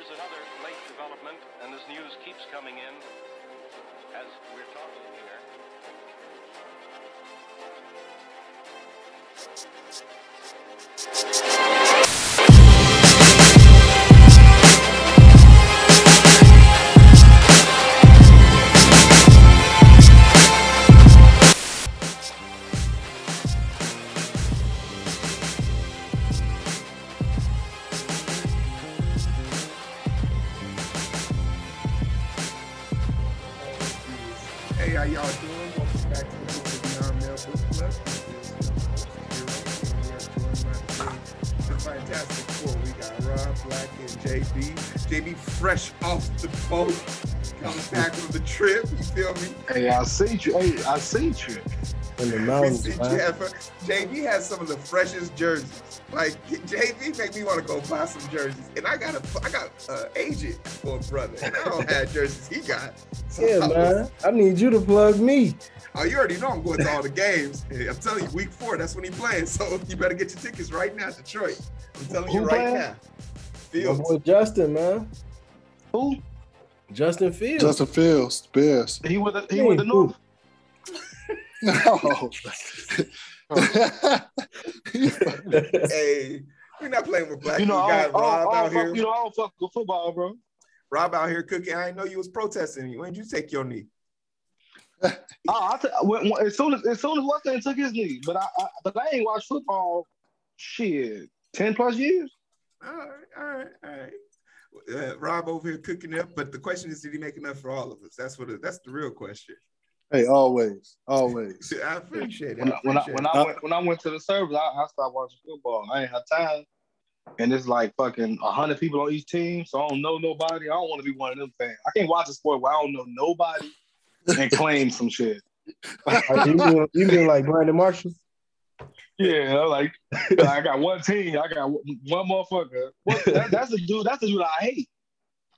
Here's another late development, and this news keeps coming in as we're talking here. Hey, how y'all doing? Welcome back to the Beyond Male Book Club. The Fantastic Four. We got Rob, Black, and JB. JB fresh off the boat, coming back from the trip. You feel me? Hey, I seen you. Hey, I seen you in the mountains. JB has some of the freshest jerseys. Like JB make me want to go buy some jerseys, and I got agent for a brother, and I don't have jerseys he got. So yeah, man. I need you to plug me. Oh, you already know I'm going to all the games. I'm telling you, week 4, that's when he's playing. So you better get your tickets right now, Detroit. I'm telling you right now. Fields. My boy Justin, man. Who? Justin Fields. Justin Fields, Bears. He with the North. No. Hey, we're not playing with black. You know, got Rob out here. I don't fuck with football, bro. Rob out here cooking. I didn't know you was protesting. When did you take your knee? As soon as Weston took his knee, but I ain't watched football. Shit, 10+ years. All right. Rob over here cooking up, but the question is, did he make enough for all of us? That's the real question. Hey, always. I appreciate it. When I went to the service, I stopped watching football. I ain't had time, and it's like fucking 100 people on each team, so I don't know nobody. I don't want to be one of them fans. I can't watch a sport where I don't know nobody and claim some shit. You mean like Brandon Marshall? Yeah, like I got one team. I got one motherfucker. That's the dude. That's the dude I hate.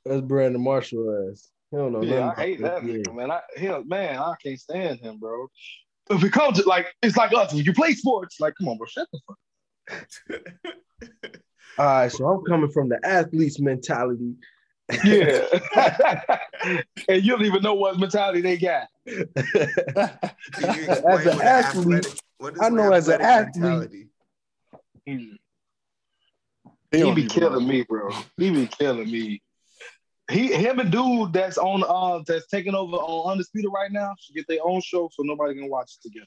That's Brandon Marshall ass. I don't know. Yeah, I hate that nigga, man. I can't stand him, bro. If it comes to like, it's like us. When you play sports, like, come on, bro, shut the fuck up. All right, so I'm coming from the athlete's mentality. Yeah. And you don't even know what mentality they got. As an athlete, I know as an athlete. He be killing me, bro. He be killing me. Him and dude that's on that's taking over on Undisputed right now should get their own show so nobody can watch it together.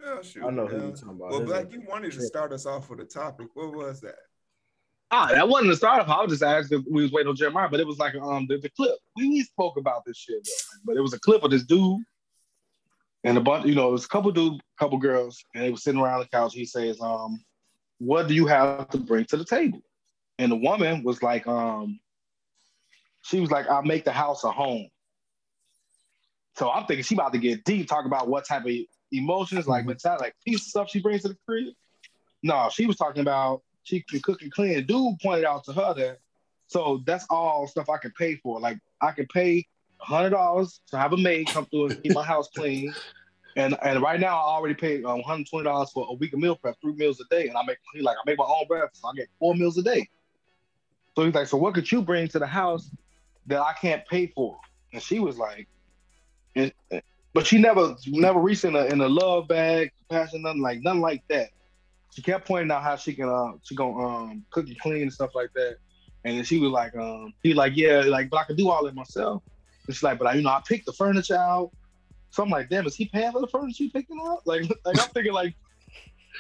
Oh, shoot, I know who you're talking about. Well, Black, you wanted to start us off with a topic. What was that? That wasn't the start of. I was just asking. We was waiting on Jeremiah, but it was like the clip. We spoke about this shit, though. But it was a clip of this dude and a bunch. You know, it was a couple dudes, couple girls, and they were sitting around the couch. He says, "What do you have to bring to the table?" And the woman was like, she was like, "I'll make the house a home." So I'm thinking she about to get deep, talk about what type of emotions, like mentality, like piece of stuff she brings to the crib. No, she was talking about she can cook and clean. Dude pointed out to her that, so that's all stuff I can pay for. Like I can pay $100 to have a maid come through and keep my house clean. And right now I already paid $120 for a week of meal prep, 3 meals a day. And I make my own breakfast. So I get 4 meals a day. So he's like, so what could you bring to the house that I can't pay for? And she was like, but she never reached in a love bag, passion, nothing like that. She kept pointing out how she gonna cook and clean and stuff like that. And then she was like, he like, yeah, like, but I can do all that myself. And she's like, but I picked the furniture out. So I'm like, damn, is he paying for the furniture you picking out? Like I'm thinking, like,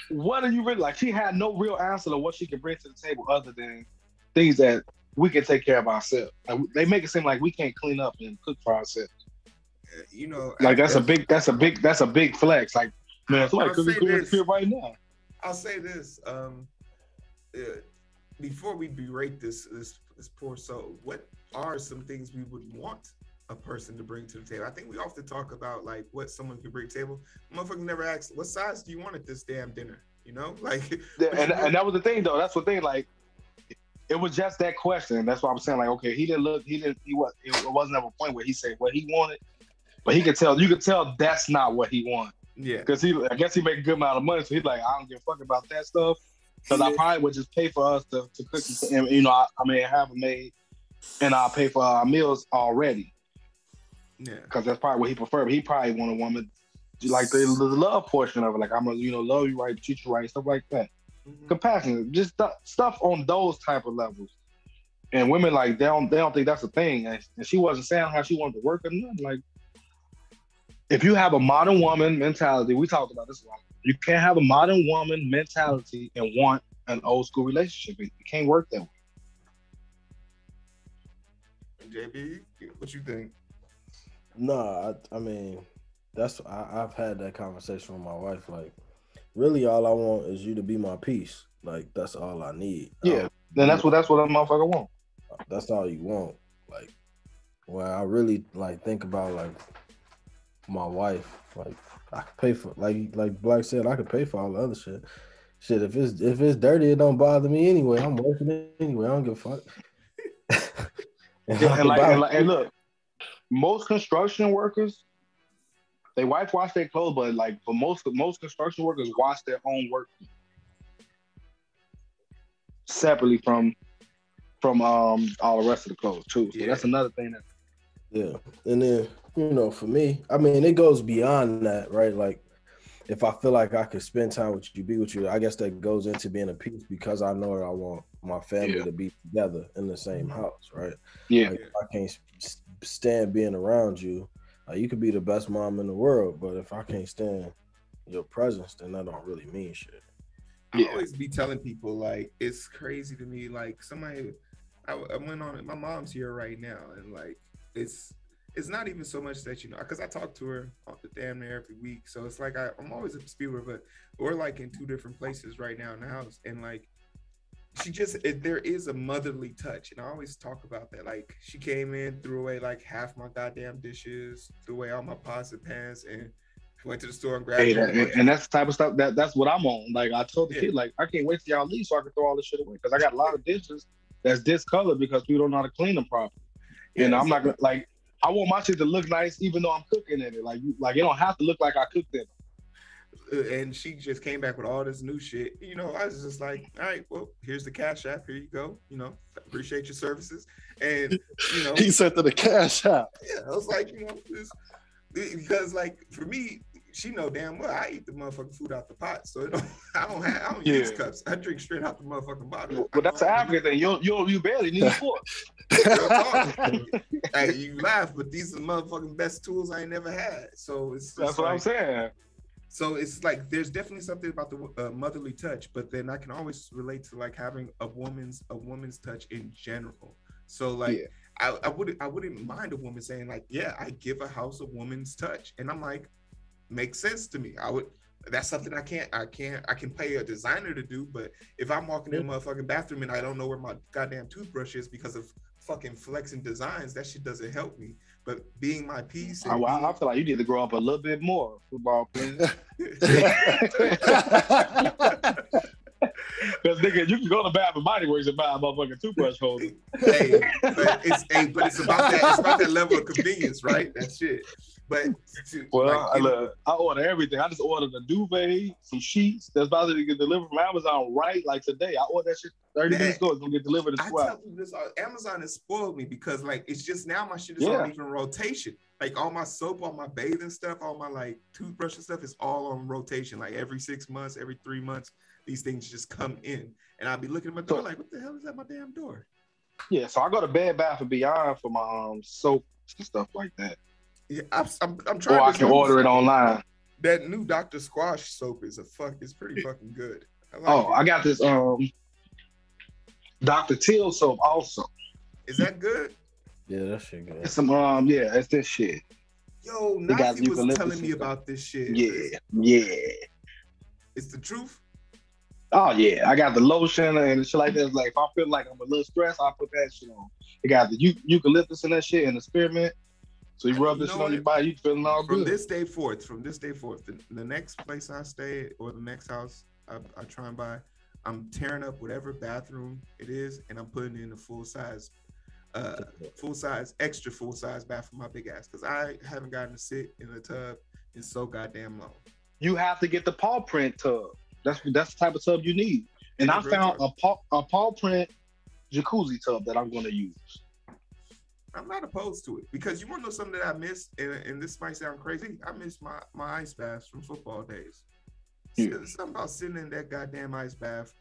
what are you really like? She had no real answer to what she could bring to the table other than things that we can take care of ourselves. Like, they make it seem like we can't clean up and cook for ourselves. You know, like that's a big flex. Like, man, somebody could be doing this right now. I'll say this. Before we berate this poor soul, what are some things we would want a person to bring to the table? I think we often talk about like what someone can bring to the table. Motherfuckers never ask, what size do you want at this damn dinner? You know, like. Yeah, and that was the thing, though. That's the thing. Like, it was just that question. That's why I'm saying, like, okay, it wasn't ever a point where he said what he wanted, but you could tell that's not what he wanted. Yeah, because I guess he make a good amount of money, so he's like, I don't give a fuck about that stuff. Because I probably would just pay for us to cook, and I may have them made, and I'll pay for our meals already. Yeah. Because that's probably what he prefer. But he probably want a woman like the love portion of it. Like I'm gonna love you right, treat you right, stuff like that. Mm-hmm. Compassion, just stuff on those type of levels. And women like they don't think that's a thing. And she wasn't saying how she wanted to work or nothing. Like if you have a modern woman mentality, we talked about this a lot. You can't have a modern woman mentality and want an old school relationship. It can't work that way. JB, what you think? No, I mean, I've had that conversation with my wife. Like, really, all I want is you to be my peace. Like, that's all I need. Yeah, then that's what a motherfucker want. That's all you want. Like, when I really like think about like my wife, like I could pay for like Black said, I could pay for all the other shit. Shit, if it's dirty, it don't bother me anyway. I'm working it anyway. I don't give a fuck. and look, most construction workers, they wife wash their clothes, but like for most construction workers wash their own work separately from all the rest of the clothes too. So that's another thing that. Yeah, and then for me, I mean, it goes beyond that, right? Like, if I feel like I could spend time with you, be with you, I guess that goes into being a piece because I know that I want my family to be together in the same house, right? Yeah. Like, if I can't stand being around you, you could be the best mom in the world, but if I can't stand your presence, then that don't really mean shit. I always be telling people, like, it's crazy to me. Like, I went on it. My mom's here right now, and like, it's not even so much that because I talk to her damn near every week, so it's like I'm always up to speed with her, but we're like in two different places right now in the house, and like there is a motherly touch, and I always talk about that. Like, she came in, threw away like half my goddamn dishes, threw away all my pots and pans, and went to the store and grabbed and that's the type of stuff that's what I'm on. Like I told the kid, like I can't wait till y'all leave so I can throw all this shit away because I got a lot of dishes that's discolored because we don't know how to clean them properly. And I'm not gonna like. I want my shit to look nice, even though I'm cooking in it. Like it don't have to look like I cooked it. And she just came back with all this new shit. I was just like, all right, well, here's the Cash App. Here you go. Appreciate your services. And he sent to the Cash App. Yeah, I was like, because like for me, she know damn well I eat the motherfucking food out the pot, so I don't use cups. I drink straight out the motherfucking bottle. Well, that's the African thing. You barely need a fork. Hey, you laugh, but these are the motherfucking best tools I ain't never had. So that's what I'm saying. So it's like there's definitely something about the motherly touch, but then I can always relate to like having a woman's touch in general. So like I wouldn't mind a woman saying like, yeah, I give a house a woman's touch, and I'm like, makes sense to me. That's something I can pay a designer to do, but if I'm walking in a motherfucking bathroom and I don't know where my goddamn toothbrush is because of fucking flexing designs, that shit doesn't help me. But being my piece, I feel like you need to grow up a little bit more, football player. Because nigga, you can go to Bath and Body Works and buy a motherfucking toothbrush holder. But it's about that level of convenience, right? That shit. But I order everything. I just ordered a duvet, some sheets that's about to get delivered from Amazon right like today. I ordered that shit 30 minutes ago. It's gonna get delivered in 2 hours. I tell you this, Amazon has spoiled me because like it's just now my shit is on even rotation. Like all my soap, all my bathing stuff, all my like toothbrush and stuff is all on rotation. Like every 6 months, every 3 months, these things just come in, and I'll be looking at my door like, what the hell is at my damn door? Yeah, so I go to Bed Bath & Beyond for my soap and stuff like that. Yeah, I'm trying. Or I can order it online. That new Dr. Squash soap is pretty fucking good. I got this Dr. Teal soap also. Is that good? Yeah, that shit good. It's some it's this shit. Yo, Nazi was telling me about this shit. Yeah. It's the truth. Oh yeah, I got the lotion and shit like that. Like if I feel like I'm a little stressed, I put that shit on. It got the eucalyptus and that shit and the spearmint. So you rub this shit on your body, you feeling all good. From this day forth, the next place I stay or the next house I try and buy, I'm tearing up whatever bathroom it is, and I'm putting in a full size, extra full size bath for my big ass, because I haven't gotten to sit in the tub in so goddamn long. You have to get the paw print tub. That's the type of tub you need. and Yeah, I real found talk. a paw print jacuzzi tub that I'm going to use. I'm not opposed to it because you want to know something that I missed, and this might sound crazy. I miss my ice baths from football days. Yeah. Something about sitting in that goddamn ice bath.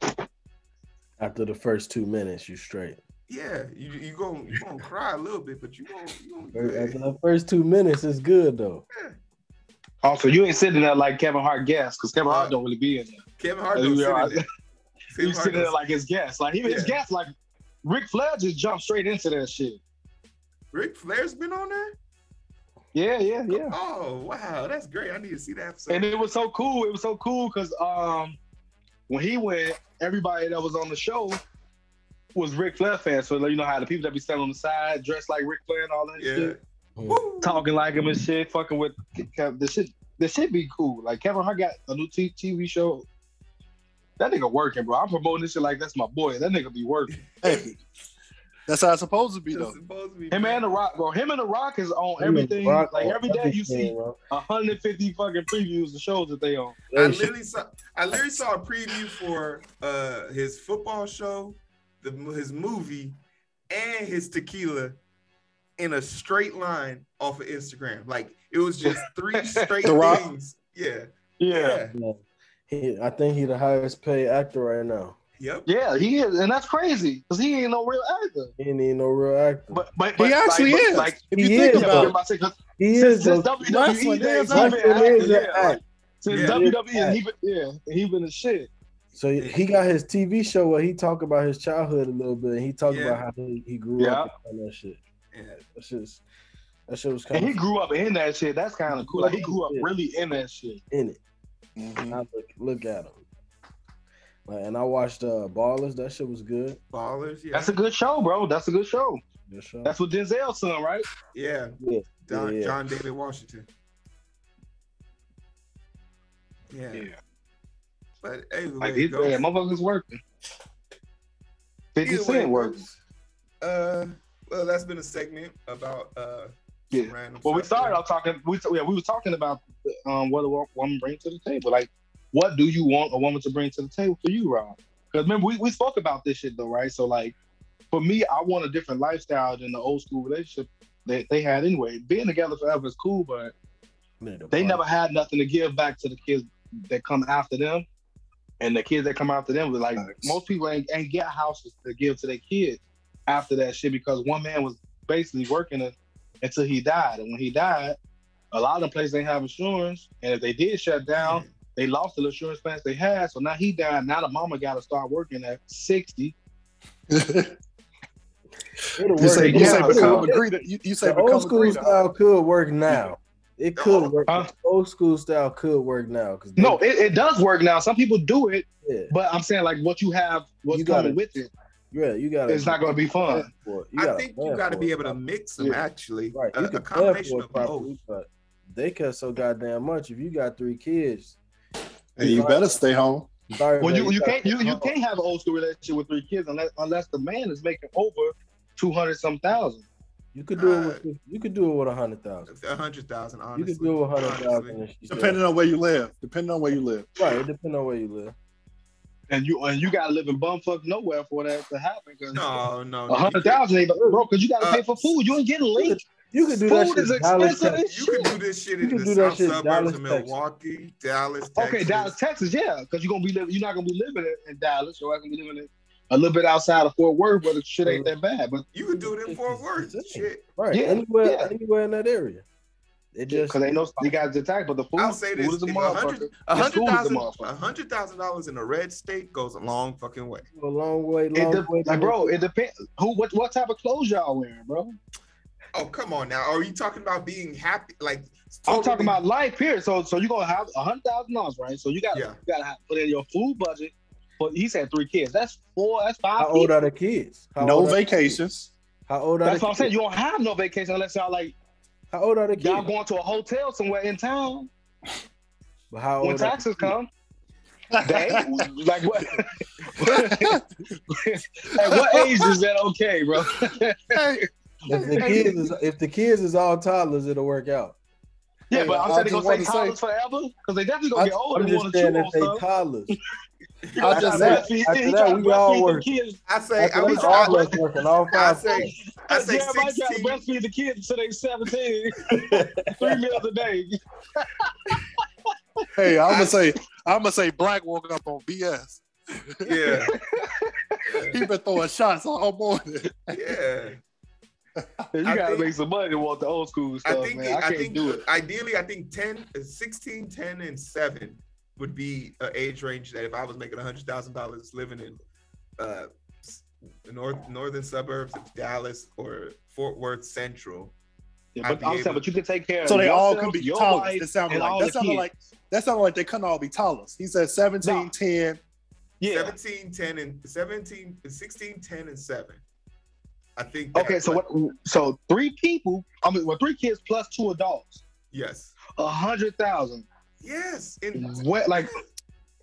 After the first 2 minutes, you straight. Yeah, you gonna cry a little bit, but you gonna After the first 2 minutes, it's good though. yeah. Also, you ain't sitting there like Kevin Hart guest, because Kevin Hart don't really be in there. Kevin Hart don't sit in there. You sitting there like his guest. Like even his guest, like Ric Flair just jumped straight into that shit. Ric Flair's been on there? Yeah. Oh wow, that's great. I need to see that episode. And it was so cool. It was so cool because when he went, everybody that was on the show was Ric Flair fans. So you know how the people that be standing on the side dressed like Ric Flair and all that shit, talking like him and shit, fucking with the shit. The shit be cool. Like Kevin Hart got a new TV show. That nigga working, bro. I'm promoting this shit like that's my boy. That nigga be working. Hey, that's how it's supposed to be, though. Him and The Rock, bro. Him and The Rock is on everything. Like every day you see 150 fucking previews of shows that they on. I literally saw a preview for his football show, his movie, and his tequila in a straight line off of Instagram. Like it was just 3 straight things. Yeah. I think he's the highest paid actor right now. Yep. Yeah, he is, and that's crazy because he ain't no real actor. He ain't even no real actor. But he actually is. Like if you think about it, he is. Since WWE days, since WWE, he been a shit. So he got his TV show where he talk about his childhood a little bit. And he talked about how he grew up and all that shit. Yeah, that shit was kind of. And he grew up in that shit. That's kind of cool. Like he grew up really in that shit. In it. I look at him. And I watched Ballers. That shit was good. Ballers, yeah. That's a good show, bro. That's a good show. Good show. That's what Denzel's son, right? Yeah. John David Washington. Yeah. But hey, motherfuckers working. 50 Cent works. Well, that's been a segment about random well, we stuff. started off talking. We were talking about what a woman brings to the table. Like, what do you want a woman to bring to the table for you, Rob? Because remember, we spoke about this shit though, right? So like, for me, I want a different lifestyle than the old school relationship that they had anyway. Being together forever is cool, but they never had nothing to give back to the kids that come after them, and the kids that come after them was like most people ain't get houses to give to their kids after that shit because one man was basically working until he died, and when he died, a lot of them places ain't have insurance, and if they did shut down, they lost the insurance plans they had. So now he died. Now the mama got to start working at 60. You say become a greeter. You say the old school style could work now. It could work. Old school style could work now. No, it does work now. Some people do it, but I'm saying like what you have, what's coming with it. Yeah, you got. It's not going to be fun. I think you got to be able to mix them actually. Right, you can combination of both. But they cut so goddamn much. If you got 3 kids, and you better stay home. Well, you can't have an old school relationship with 3 kids unless the man is making over 200-some thousand. You could do it with you could do it with 100,000. 100,000, honestly. You could do it with 100,000. Depending on where you live. Right, it depends on where you live. And you gotta live in bumfuck nowhere for that to happen. No. 100,000, bro, because you gotta pay for food. You ain't getting late. You can do that shit. Food is expensive. You can do this shit in the south suburbs of Milwaukee, Dallas, Texas. Okay, Dallas, Texas, yeah, because you're not gonna be living in Dallas. You're gonna be living a little bit outside of Fort Worth, where the shit ain't that bad. But you can do it in Fort Worth. Shit, right? Yeah, anywhere in that area. It just because they know you guys attack, but the food, I'll say this: food is a motherfucker. $100,000 in a red state goes a long fucking way. A long way. Like, bro, it depends. What type of clothes y'all wearing, bro? Oh, come on now. Are you talking about being happy? Like I'm talking about life here. So you're gonna have $100,000, right? So you gotta put in your food budget. But he said 3 kids. That's 4. That's 5. How old are the kids? No vacations. How old are That's what I'm saying. You don't have no vacation unless y'all like. How old are the kids? Y'all going to a hotel somewhere in town. But how old when taxes come? Like what? At what age is that okay, bro? If the kids is all toddlers, it'll work out. Yeah, but I'm saying they're gonna stay toddlers forever because they definitely gonna get older. I'm just saying if they toddlers. I just said, After that, we all work. I say, After that, all us working, all I 5. say Jeremiah got to 16. breastfeed the kids until they 17. 3 meals a day. hey, I'm gonna say Black woke up on BS. Yeah. He been throwing shots all morning. Yeah. You gotta make some money to want the old school stuff, man. I can't do it. Ideally, I think 16, 10, and 7 would be an age range that if I was making $100,000 living in northern suburbs of Dallas or Fort Worth Central. Yeah, but I'm saying, but you can take care of So they all yourself, can be your tallers. wife, It sounded and like all that the sounded like they couldn't all be tallers. He said 17, No. 10. Yeah. 17, 10, and 17, 16, 10, and 7. I think. Okay, so 3 people. I mean, 3 kids plus 2 adults. Yes. 100,000. Yes. Like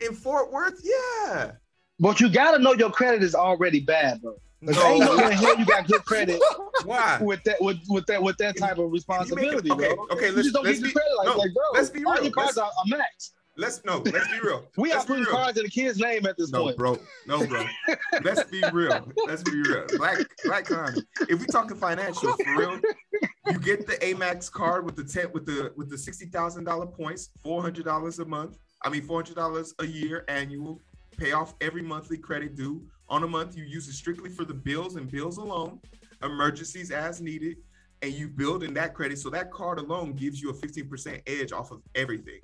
in Fort Worth, yeah. But you gotta know your credit is already bad, bro. Like, No. ain't no way in hell you got good credit Why? with that type of responsibility, okay, bro. okay, You just don't let's get be- the credit like, bro. let's be all real. your cards are max. Let's be real. We Let's are be putting real. cards in the kid's name at this point. No, bro. Let's be real. Black economy. If we talking financial for real, you get the Amex card with the $60,000 points, $400 a month. I mean $400 a year annual. Pay off every monthly credit due. On a month, you use it strictly for the bills and bills alone, emergencies as needed, and you build in that credit. So that card alone gives you a 15% edge off of everything.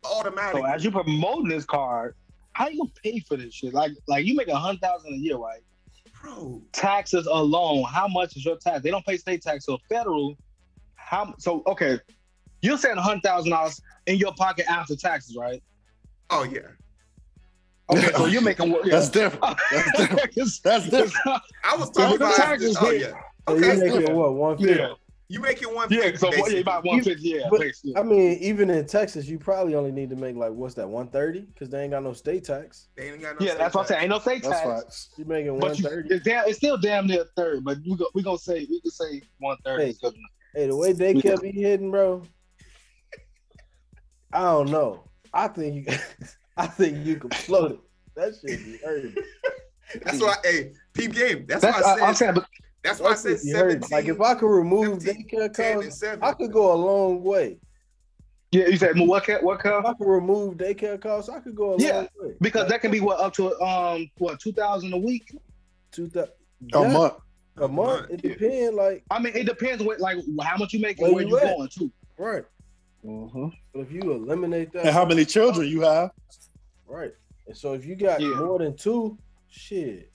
Automatically. So as you promoting this card, how you gonna pay for this shit? Like you make $100,000 a year, right? Bro. Taxes alone, how much is your tax? They don't pay state tax, so federal. Okay, you're saying $100,000 in your pocket after taxes, right? Oh yeah. Okay, so you're making what? That's different. That's different. I was talking about taxes. Oh yeah. So Okay. you making what, 150? Yeah. You making $150. Yeah, so basically. about 150. Yeah, But, basically. I mean, even in Texas, you probably only need to make like what's that, 130? Because they ain't got no state tax. They ain't got no Yeah, that's what I'm saying. Ain't no state That's tax. facts. You making But 130. it's still damn near a third. But we can say 130. Hey. Hey, the way daycare be hidden, bro. I don't know. I think you can float it. That shit be hurting. That's why. Hey, peep game. That's why I said. I'm saying, but That's why I said 17. Like if I could remove 17, daycare 10, and costs, 7. I could go a long way. yeah, you said what If car? I could remove daycare costs, I could go a long way. Because Like, that can be up to 2,000 a week. 2,000 A month. A month. It depends. Like I mean, it depends how much you make Where and where you you at? going to. right. But if you eliminate that, And how many children you have? right? And so if you got Yeah. more than 2, shit.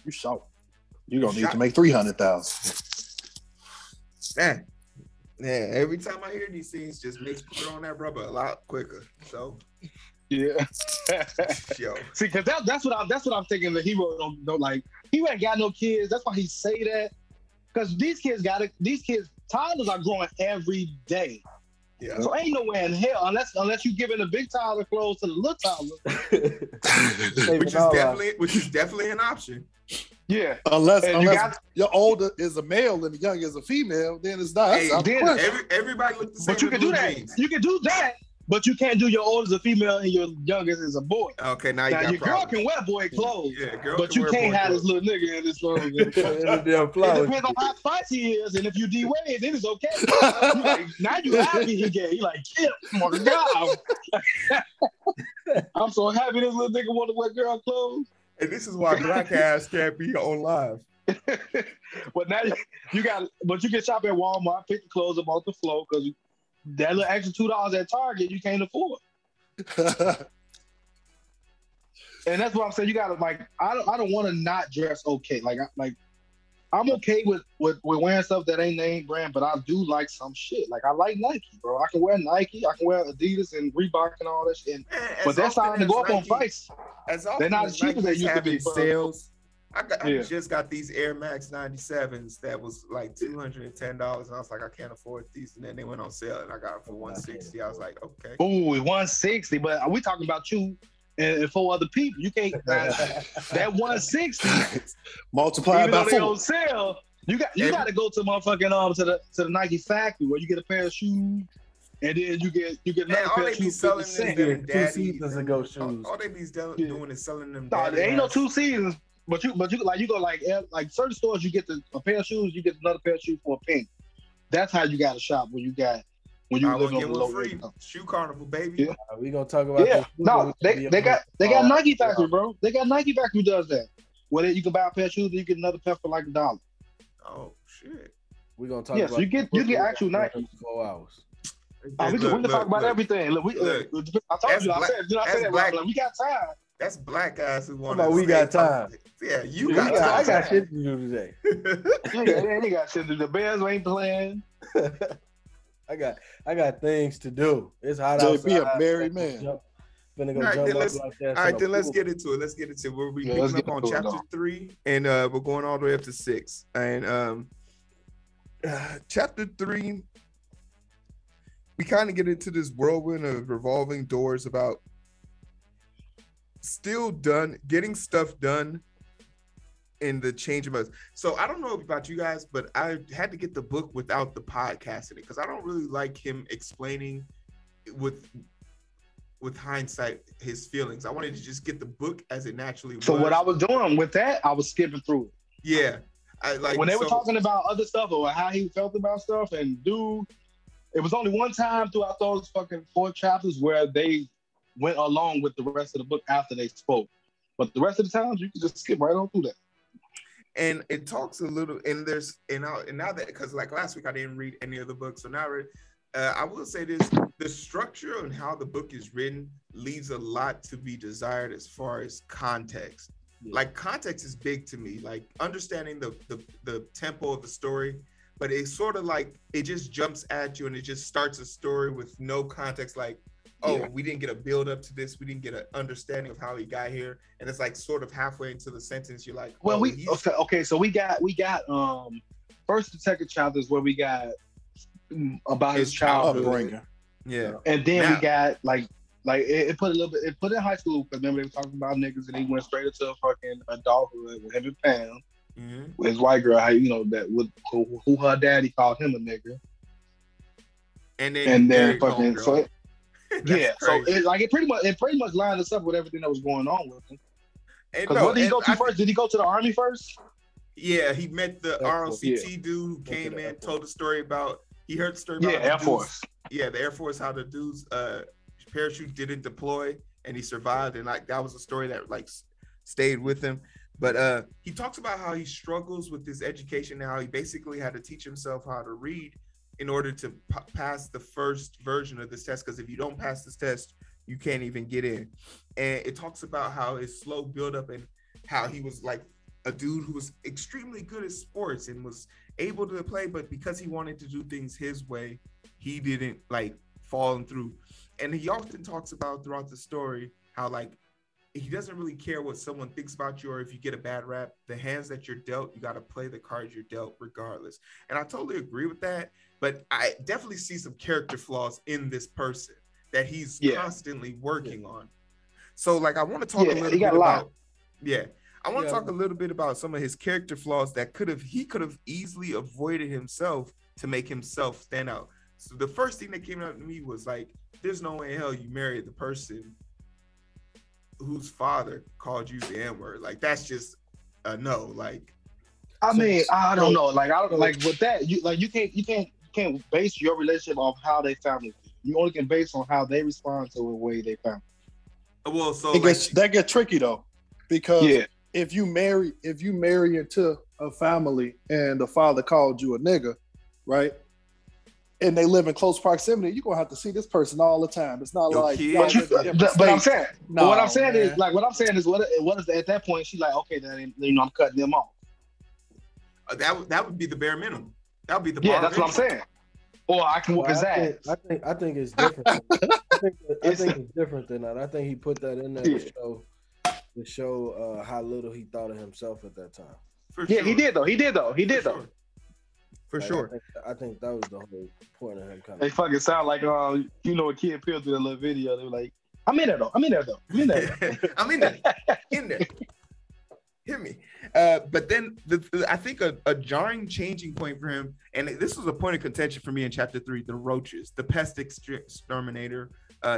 You short. You're gonna need to make 300,000. Man, yeah. Every time I hear these things, just makes me put on that rubber a lot quicker. So, Yeah. yo, See, because that's what I'm thinking. That Heero don't like. He ain't got no kids. That's why he say that. Because these kids toddlers are growing every day. yeah. So ain't no way in hell unless you giving the big toddler clothes to the little toddler. Which is definitely an option. Yeah. Unless And you your older is a male and the young is a female, then it's not. Hey, That's then- out the question. Everybody look the same. But you with can do blue that. jeans. You can do that, but you can't do your oldest a female and your youngest is a boy. Okay, now Now you your got girl problems. can wear boy clothes, Yeah, girl. but can you wear can't boy have this clothes. little nigga in this clothes. It'll be It unflowered. depends on how spicy he is, and if you D-Wade, then it's okay. You like, now you happy he gay. You like, yeah, oh my God. I'm so happy this little nigga want to wear girl clothes. And this is why black ass can't be on live. But now you can shop at Walmart, pick the clothes up off the floor because that little extra $2 at Target you can't afford. And that's what I'm saying. You gotta I don't want to not dress okay. I'm okay with wearing stuff that ain't name brand, but I do like some shit. Like I like Nike, bro. I can wear Nike, I can wear Adidas and Reebok and all that shit. But that's starting to go up on price. They're not as cheap as they used to be. Sales. I Yeah. just got these Air Max 97s that was like $210, and I was like, I can't afford these. And then they went on sale, and I got them for $160. I was like, okay. Ooh, $160, but we talking about you and 4 other people. You can't that $160 Multiplied even by though they 4. on sale. You got to go to motherfucking to the Nike factory where you get a pair of shoes and then you get And another all pair they of be shoes selling 50 is cents. them Two daddy. seasons ago shoes. All they be doing is selling them. Nah, Daddy there ain't no ass. 2 seasons. But you like you go like certain stores, you get a pair of shoes, you get another pair of shoes for a penny. That's how you got to shop when you I live will on get the one low free. rate. Shoe Carnival, baby. Yeah. We gonna talk about Yeah, this. no, they got Nike Factory, bro. They got Nike Factory does that. Where you can buy a pair of shoes, and you get another pair for like $1. Oh shit. We gonna talk Yeah, about. so you get actual Nike. 4 hours. We can talk about everything. Look, I told you, I said that, Rob, we got time. That's black ass who want We got time. Yeah, you got time. I got shit to do today. You got shit to do. The Bears ain't playing. I got things to do. It's hot JP, outside. a married man. Finna go All right, jump then up let's, like that. all right, then let's get into it. We'll be picking up on chapter 3, and we're going all the way up to 6. And chapter 3, we kind of get into this whirlwind of revolving doors about getting stuff done in the change of us. So I don't know about you guys, but I had to get the book without the podcast in it because I don't really like him explaining with hindsight his feelings. I wanted to just get the book as it naturally was. So what I was doing with that, I was skipping through it. Yeah. When they were talking about other stuff or how he felt about stuff, and dude, it was only one time throughout those fucking 4 chapters where they went along with the rest of the book after they spoke. But the rest of the times, you can just skip right on through that. And it talks a little, and now that, because like last week I didn't read any of the books, so now I will say this: the structure and how the book is written leaves a lot to be desired as far as context. Yeah. Like context is big to me, like understanding the tempo of the story, but it's sort of like it just jumps at you and it just starts a story with no context, like, we didn't get a build up to this, we didn't get an understanding of how he got here, and it's like sort of halfway into the sentence you're like, so we got first and second chapters where we got about his childhood upbringing, and then we got like it put it in high school because remember they were talking about niggas and he went straight into fucking adulthood with him and Pam, with his white girl, who her daddy called him a nigga, and then fucking so. Yeah, so it pretty much lined us up with everything that was going on with him. Because what did he go to first? Did he go to the Army first? Yeah, he met the ROCT dude who came in, told the story about, he heard the story about Air Force. Yeah, the Air Force, how the dude's parachute didn't deploy and he survived, and like that was a story that like stayed with him. But he talks about how he struggles with his education now. He basically had to teach himself how to read in order to pass the first version of this test, because if you don't pass this test, you can't even get in. And it talks about how his slow buildup and how he was like a dude who was extremely good at sports and was able to play, but because he wanted to do things his way, he didn't like fall through. And he often talks about throughout the story how like he doesn't really care what someone thinks about you or if you get a bad rap. The hands that you're dealt, you got to play the cards you're dealt regardless. And I totally agree with that. But I definitely see some character flaws in this person that he's constantly working on. So like, I want to talk a little bit about, I want to talk a little bit about some of his character flaws that he could have easily avoided himself to make himself stand out. So the first thing that came out to me was like, there's no way in hell you married the person whose father called you the N-word. Like, that's just a no. Like, I mean, I don't know. Like, I don't like with that. You can't base your relationship off how they found it. You only can base on how they respond to the way they found it. Well, so that gets tricky though, because if you marry into a family and the father called you a nigga, right? And they live in close proximity, you're gonna have to see this person all the time. It's not like but I'm saying, what I'm saying is what is at that point she's like, okay, then I'm cutting them off. That would be the bare minimum. That would be the bar. That's what I'm saying. Or I can whoop his ass. I think it's different. I think it's different than that. I think he put that in there to show how little he thought of himself at that time. For sure. He did though. For sure. I think that was the whole point of him coming. They fucking sound like a kid peeled through that little video. They were like, I'm in there though. I'm in there. In there. Hear me. But then I think a jarring changing point for him, and this was a point of contention for me in chapter 3, the roaches, the pest exterminator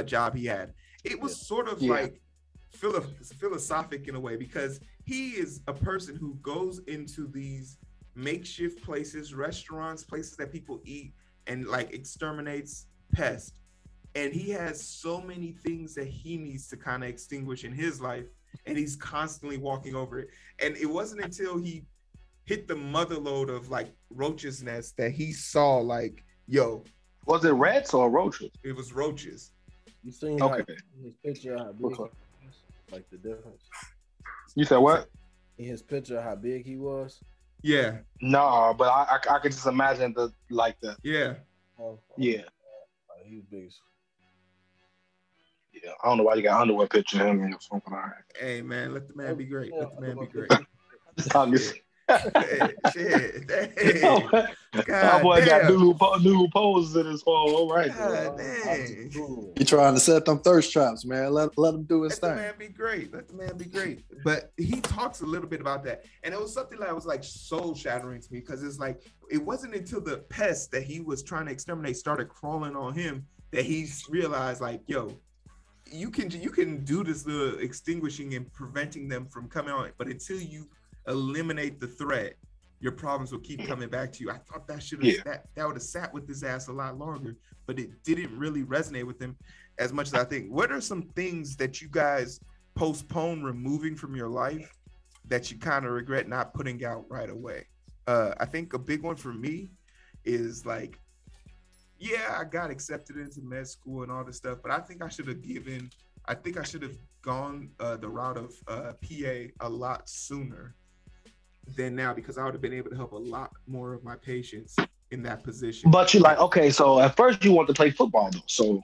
job he had. It was sort of like philosophic in a way, because he is a person who goes into these makeshift places, restaurants, places that people eat, and like exterminates pests. And he has so many things that he needs to kind of extinguish in his life, and he's constantly walking over it. And it wasn't until he hit the mother load of like roaches nest that he saw like, yo. Was it rats or roaches? It was roaches. You seen how his picture, how big he was? Like the difference? You said what? In his picture, how big he was? Yeah. No, but I could just imagine Yeah. Yeah. He was big. Yeah, I don't know why you got underwear picture of him in your phone. Hey man, let the man be great. Let the man be great. Shit. That boy got new poses in his phone. All right. God dang. You trying to set them thirst traps, man. Let him do his thing. Let the man be great. Let the man be great. But he talks a little bit about that. And it was something that was like soul shattering to me, because it's like, it wasn't until the pests that he was trying to exterminate started crawling on him that he realized like, yo, you can do this little extinguishing and preventing them from coming on, but until you eliminate the threat, your problems will keep coming back to you. I thought that that would have sat with his ass a lot longer, but it didn't really resonate with him as much as I think. What are some things that you guys postpone removing from your life that you kind of regret not putting out right away? I think a big one for me is like, yeah, I got accepted into med school and all this stuff, but I think I should have gone the route of PA a lot sooner than now, because I would have been able to help a lot more of my patients in that position. But you're like, okay, so at first you want to play football though. So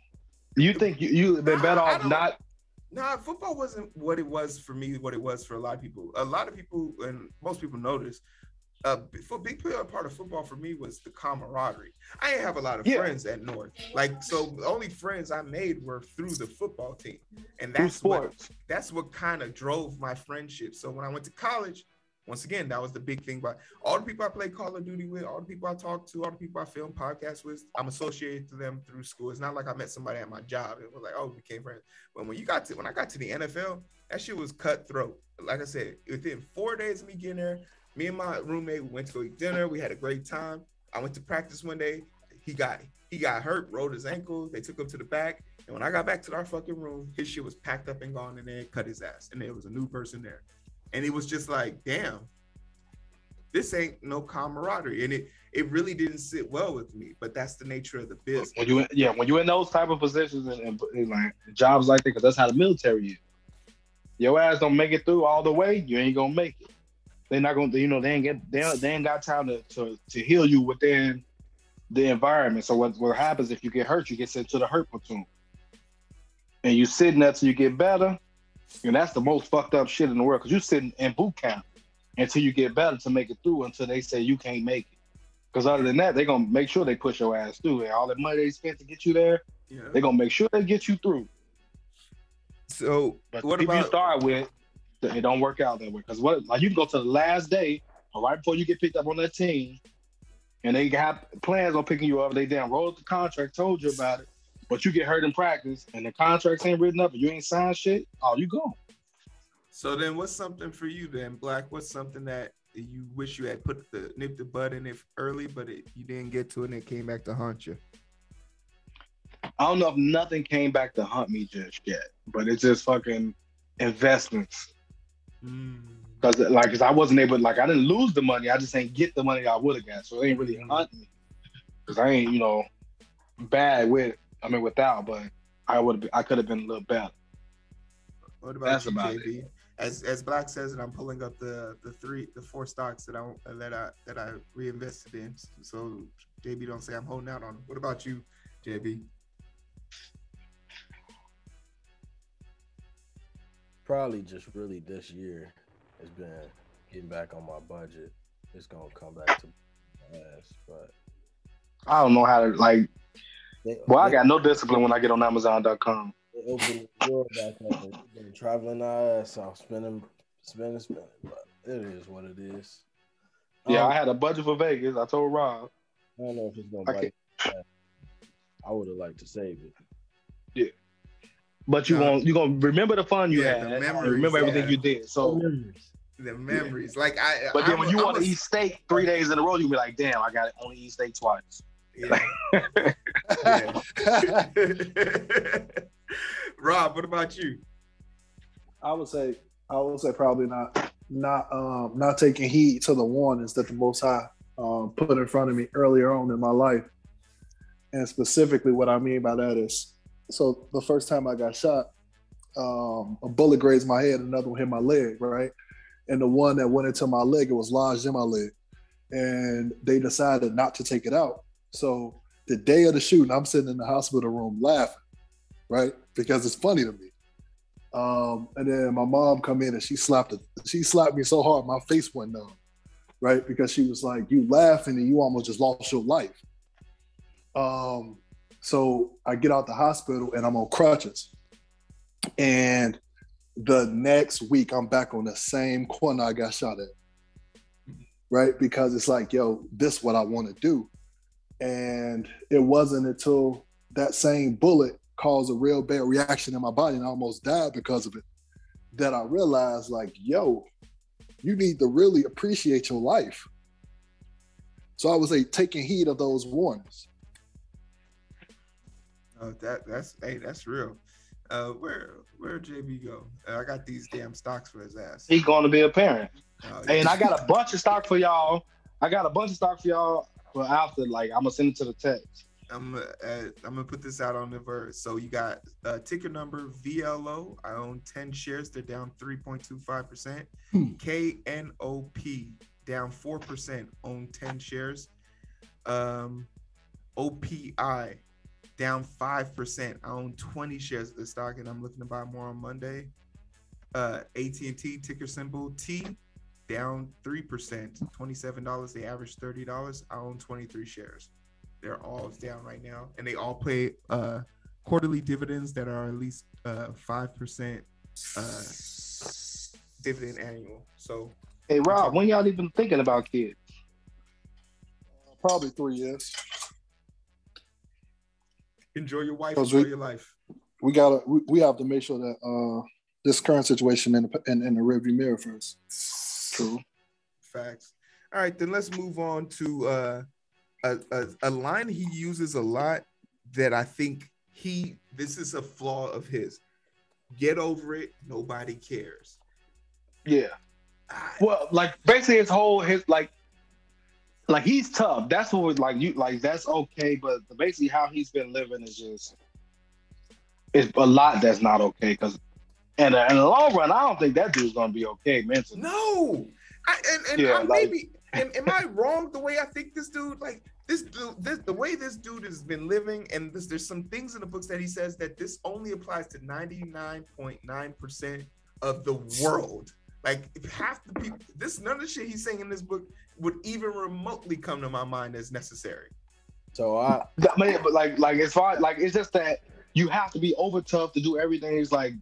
you think you've been better off not? Nah, football wasn't what it was for me, what it was for a lot of people. A lot of people, and most people know this, for a big part of football for me was the camaraderie. I didn't have a lot of friends at North. Like, so the only friends I made were through the football team. And that's what kind of drove my friendship. So when I went to college, once again, that was the big thing. But all the people I played Call of Duty with, all the people I talked to, all the people I filmed podcasts with, I'm associated to them through school. It's not like I met somebody at my job. It was like, oh, we became friends. But when I got to the NFL, that shit was cutthroat. Like I said, within 4 days of me getting there, me and my roommate, we went to go eat dinner. We had a great time. I went to practice one day. He got hurt, rolled his ankle. They took him to the back. And when I got back to our fucking room, his shit was packed up and gone, and they cut his ass. And there was a new person there. And it was just like, damn, this ain't no camaraderie. And it really didn't sit well with me. But that's the nature of the business. When you're in those type of positions and like jobs like that, because that's how the military is. Your ass don't make it through all the way, you ain't gonna make it. They're not gonna, they ain't got time to heal you within the environment. So what happens if you get hurt? You get sent to the hurt platoon, and you sitting there till you get better. And that's the most fucked up shit in the world, because you sitting in boot camp until you get better to make it through, until they say you can't make it. Because other than that, they're gonna make sure they push your ass through, and all the money they spent to get you there, they're gonna make sure they get you through. So but what if about you start with? It don't work out that way, because you can go to the last day or right before you get picked up on that team, and they have plans on picking you up. They damn wrote the contract, told you about it, but you get hurt in practice, and the contracts ain't written up, and you ain't signed shit. Oh, you gone. So then, what's something for you then, Black? What's something that you wish you had nipped the bud in it early, but you didn't get to it, and it came back to haunt you? I don't know if nothing came back to hunt me just yet, but it's just fucking investments. Because I wasn't able, I didn't lose the money, I just ain't get the money I would have got, so it ain't really hunting me. Because I ain't, bad without, but I could have been a little better. What about you, JB? As Black says, and I'm pulling up the 4 stocks that I reinvested in. So JB don't say I'm holding out on them. What about you, JB? Probably just really this year has been getting back on my budget. It's gonna come back to my ass, but I don't know how to I got no discipline when I get on Amazon.com. They opened the door back up and been traveling our ass off, spending. But It is what it is. Yeah, I had a budget for Vegas. I told Rob. I don't know if it's gonna bite. I would have liked to save it. Yeah. But you gonna remember the fun you had. The memories, remember everything you did. So the memories. Like But then when you want to eat steak 3 days in a row, you be like, damn, I gotta only eat steak twice. Yeah. Rob, what about you? I would say probably not taking heed to the warnings that the Most High put in front of me earlier on in my life. And specifically what I mean by that is, so the first time I got shot, a bullet grazed my head, another one hit my leg, right? And the one that went into my leg, it was lodged in my leg. And they decided not to take it out. So the day of the shooting, I'm sitting in the hospital room laughing, right? Because it's funny to me. And then my mom come in and she slapped me so hard, my face went numb, right? Because she was like, you laughing and you almost just lost your life. So I get out the hospital and I'm on crutches. And the next week I'm back on the same corner I got shot at, right? Because it's like, yo, this is what I want to do. And it wasn't until that same bullet caused a real bad reaction in my body and I almost died because of it, that I realized, like, yo, you need to really appreciate your life. So I was taking heed of those warnings. Oh, that's real. Where JB go? I got these damn stocks for his ass. He's going to be a parent. Oh, And I got a bunch of stock for y'all. For after, like, I'm gonna send it to the text. I'm gonna put this out on the verse. So you got ticker number VLO. I own 10 shares. They're down 3.25%. KNOP down 4%. Own 10 shares. OPI down 5%. I own 20 shares of the stock, and I'm looking to buy more on Monday. AT&T ticker symbol T down 3%. $27. They average $30. I own 23 shares. They're all down right now, and they all pay quarterly dividends that are at least 5% dividend annual. So, hey Rob, when y'all even thinking about kids? Probably 3 years. Enjoy your wife, enjoy your life. We have to make sure that this current situation in the rearview mirror first. True. Facts. All right, then let's move on to a line he uses a lot that I think this is a flaw of his. Get over it. Nobody cares. Yeah. Well, like basically like he's tough. That's what was like that's okay, but basically how he's been living is it's a lot that's not okay. Because in the long run, I don't think that dude's gonna be okay mentally. No. Am I wrong the way I think this dude, like this dude, the way this dude has been living, and there's some things in the books that he says that this only applies to 99.9% of the world. Like if half the people, none of the shit he's saying in this book would even remotely come to my mind as necessary. So but like as far like it's just that you have to be over tough to do everything. He's like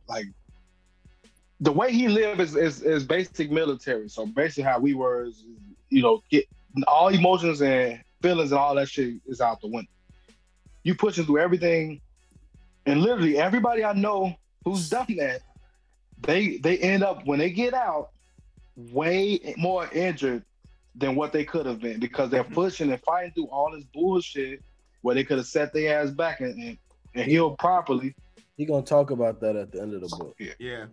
the way he lives is basic military. So basically how we were is, get all emotions and feelings and all that shit is out the window. You pushing through everything, and literally everybody I know who's done that, they end up when they get out way more injured than what they could have been because they're pushing and fighting through all this bullshit where they could have set their ass back and healed properly. He gonna talk about that at the end of the book. Yeah.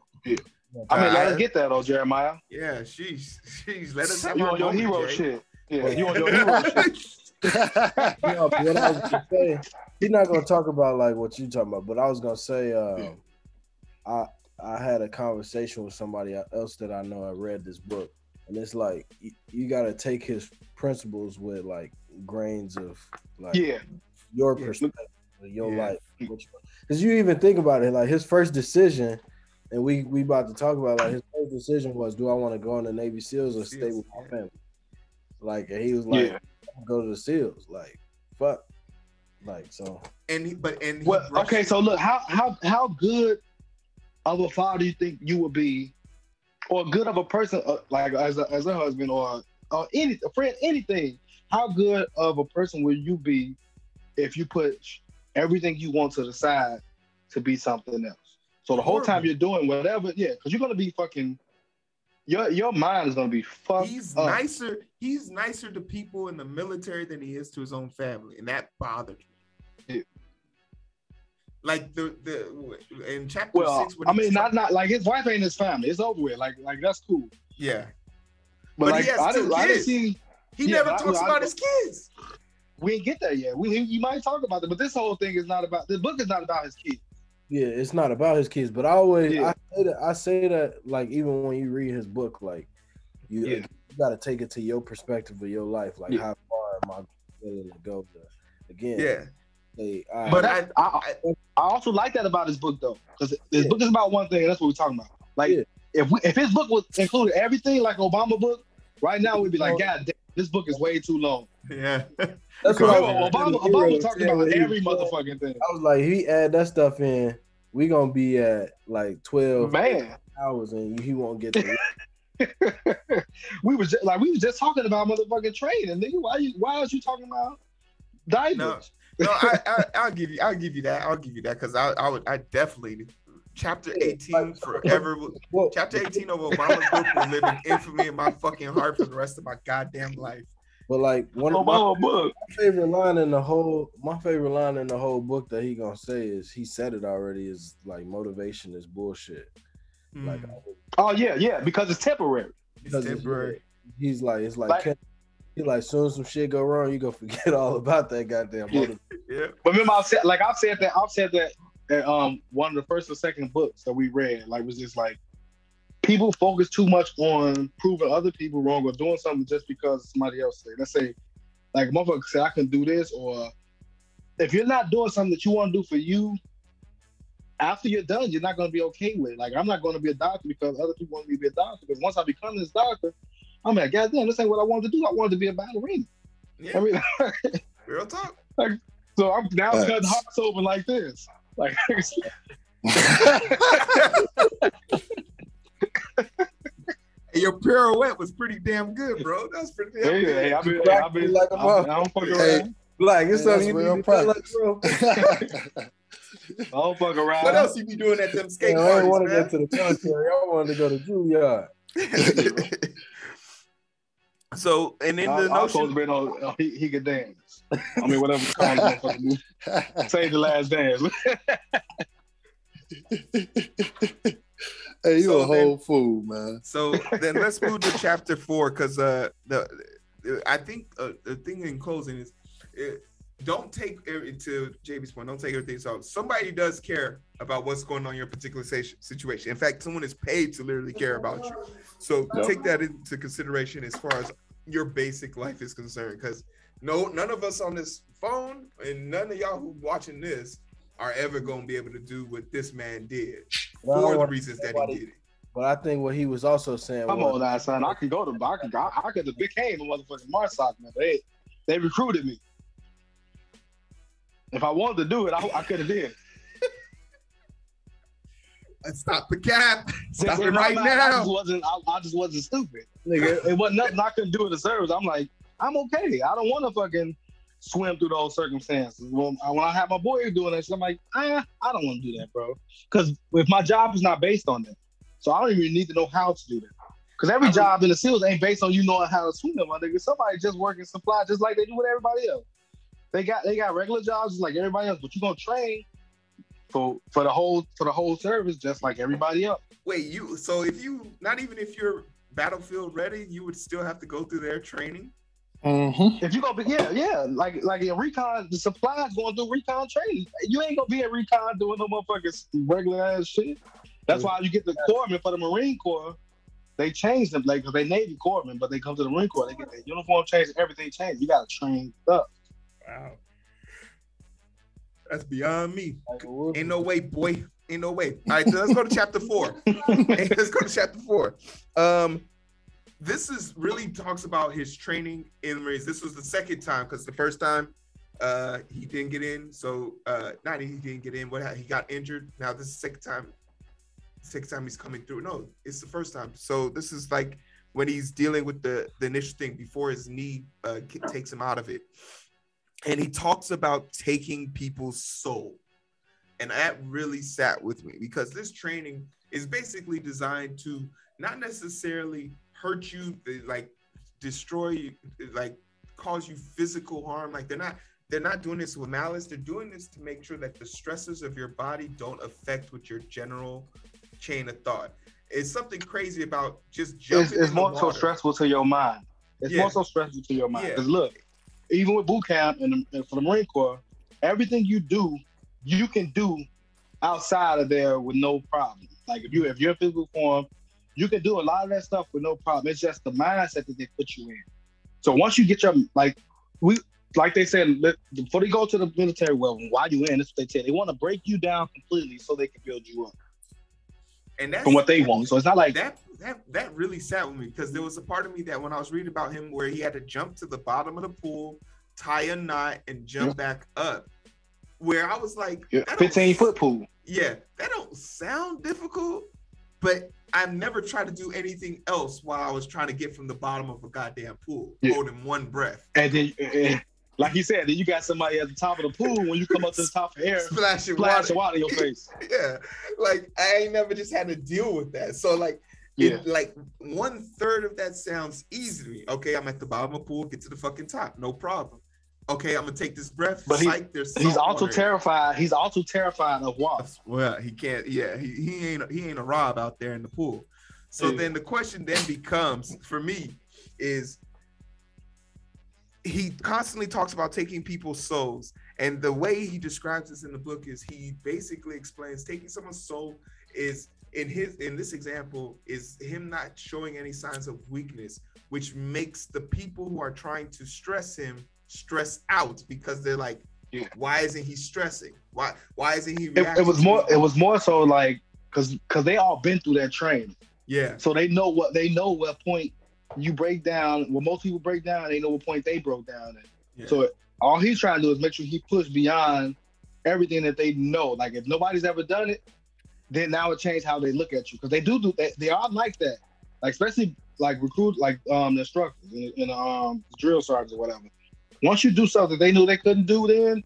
I mean, let us get that, though, Jeremiah. Yeah, she's let us have you on your hero shit. Yeah, you on your hero shit. What I was gonna say, he's not gonna talk about like what you talking about, but I was gonna say, I had a conversation with somebody else that I know. I read this book, and it's like you got to take his principles with like grains of like your perspective, your life, because you even think about it, like his first decision. And we about to talk about like his first decision was, do I want to go in the Navy SEALs or stay with my family? Like, and he was like, go to the SEALs. Like, fuck. Like, so. Okay, so look, how good of a father do you think you would be, or good of a person, like as a husband or a friend, anything. How good of a person will you be if you put everything you want to the side to be something else? So the whole time you're doing whatever, because you're gonna be fucking. Your mind is gonna be fucked. He's nicer. He's nicer to people in the military than he is to his own family, and that bothered me. Yeah. Like the in chapter 6. I mean, not like his wife ain't his family. It's over with. Like that's cool. Yeah, but like, he has 2 kids. He never talks about his kids. We ain't get there yet. You might talk about it, but this whole thing is not about. This book is not about his kids. Yeah, it's not about his kids, but I say that like even when you read his book, like you got to take it to your perspective of your life, like how far am I willing to go to? Again, but I also like that about his book though, because his book is about one thing, and that's what we're talking about. Like if his book was included everything like Obama book, right now we'd be like, God damn, this book is way too long. Yeah, that's what Obama talking about every motherfucking thing. I was like, if he add that stuff in, we gonna be at like 12 hours, and he won't get there. we was just talking about motherfucking training, nigga. Why are you talking about diapers? No, I'll give you that because I definitely chapter 18 forever. Chapter 18 of Obama's book will live in infamy in my fucking heart for the rest of my goddamn life. But like one of my favorite line in the whole book that he gonna say is, he said it already, is like motivation is bullshit. Like, because it's temporary. It's temporary. He's like, it's like soon as some shit go wrong, you gonna forget all about that goddamn motivation. Yeah. But remember, I've said that at one of the first or second books that we read, like, was just like, people focus too much on proving other people wrong or doing something just because somebody else said. Let's say, like, a motherfucker said, I can do this, or if you're not doing something that you want to do for you, after you're done, you're not going to be okay with it. Like, I'm not going to be a doctor because other people want me to be a doctor. Because once I become this doctor, I'm like, goddamn, this ain't what I wanted to do. I wanted to be a ballerina. Yeah. I mean, real talk. Like, so I'm now cutting hearts open like this. Like, your pirouette was pretty damn good, bro. That's pretty damn good. Hey, I've been like a motherfucker. I don't fuck around. Like, it's something you need to practice, bro. I don't fuck around. What else you be doing at them skate parties, I didn't want to man? go to the military. I wanted to go to Juilliard. So, and in the notion, he could dance. I mean, whatever it's called. Say the last dance. Hey, you a whole fool, man. So then let's move to chapter 4, because I think the thing in closing is, don't take it, to JB's point, don't take everything. So somebody does care about what's going on in your particular situation. In fact, someone is paid to literally care about you. So take that into consideration as far as your basic life is concerned, because none of us on this phone and none of y'all who watching this are ever going to be able to do what this man did for the reasons that he did it. But I think what he was also saying, come on now, son. I could the big game of motherfucking Marsoc, man. They recruited me. If I wanted to do it, I could have did. Stop the cap. Stop it right now. I just wasn't stupid. Nigga, it wasn't nothing I couldn't do in the service. I'm like, I'm okay. I don't want to fucking swim through those circumstances. When I have my boy doing that shit, I'm like, I don't want to do that, bro. Because if my job is not based on that, so I don't even need to know how to do that. Because every job in the SEALs ain't based on you knowing how to swim, my nigga. Somebody just working supply just like they do with everybody else. They got regular jobs just like everybody else, but you're gonna train for the whole service just like everybody else. Wait, if you're battlefield ready, you would still have to go through their training? Mm-hmm. If you gonna be like in recon, the supplies going through recon training. You ain't gonna be at recon doing no motherfucking regular ass shit. That's why you get the corpsmen for the Marine Corps. They change them, like, because they Navy corpsmen, but they come to the Marine Corps, they get their uniform changed, everything changed. You gotta train up. Wow. That's beyond me. Ain't no way, boy. Ain't no way. All right, so let's go to chapter 4. Let's go to chapter 4. This is really talks about his training in the Marines. This was the second time, because the first time he didn't get in. So not he didn't get in. He got injured. Now this is the second time second time he's coming through. No, it's the first time. So this is like when he's dealing with the initial thing before his knee takes him out of it. And he talks about taking people's soul. And that really sat with me because this training is basically designed to not necessarily hurt you, like destroy you, like cause you physical harm. Like they're not doing this with malice. They're doing this to make sure that the stresses of your body don't affect with your general chain of thought. It's something crazy about just jumping. It's more so stressful to your mind. It's more so stressful to your mind. Because look, even with boot camp and for the Marine Corps, everything you do, you can do outside of there with no problem. Like if you're in physical form, you can do a lot of that stuff with no problem. It's just the mindset that they put you in. So once you get your like they said before they go to the military, well, why you in? That's what they tell. They want to break you down completely so they can build you up. And that's from what they want. So it's not like that really sat with me because there was a part of me that when I was reading about him where he had to jump to the bottom of the pool, tie a knot, and jump back up. Where I was like, 15-foot pool. Yeah, that don't sound difficult, but I've never tried to do anything else while I was trying to get from the bottom of a goddamn pool, holding one breath. And then, like you said, then you got somebody at the top of the pool when you come up to the top of air, splashing water in your face. Yeah, like I ain't never just had to deal with that. So like, like 1/3 of that sounds easy to me. Okay, I'm at the bottom of the pool, get to the fucking top, no problem. Okay, I'm gonna take this breath. But he's also terrified. He's also terrified of water. Well, he can't. Yeah, he ain't a Rob out there in the pool. So then the question then becomes for me is he constantly talks about taking people's souls, and the way he describes this in the book is he basically explains taking someone's soul is in this example is him not showing any signs of weakness, which makes the people who are trying to stress him stress out because they're like, why isn't he stressing? Why isn't he reacting? It was more so like because they all been through that training. Yeah. So they know what point you break down. When most people break down, they know what point they broke down at. Yeah. So all he's trying to do is make sure he pushed beyond everything that they know. Like if nobody's ever done it, then now it changed how they look at you because they are like that. Like especially like the instructors and drill sergeants or whatever. Once you do something they knew they couldn't do, then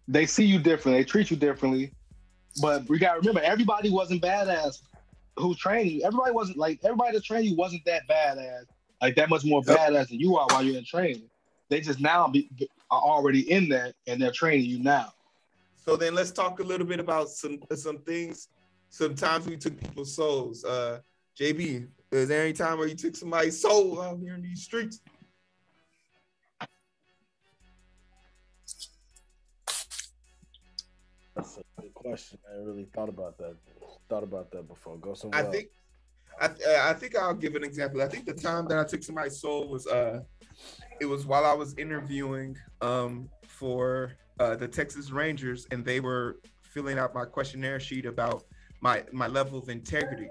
they see you differently. They treat you differently. But we gotta remember, everybody wasn't badass who trained you. Everybody that trained you wasn't that badass, like that much more badass than you are while you're in training. They just now are already in that and they're training you now. So then let's talk a little bit about some things. Sometimes we took people's souls. JB, is there any time where you took somebody's soul out here in these streets? That's a good question. I ain't really thought about that before. Go somewhere. I think I'll give an example. I think the time that I took somebody's soul was it was while I was interviewing for the Texas Rangers, and they were filling out my questionnaire sheet about my level of integrity,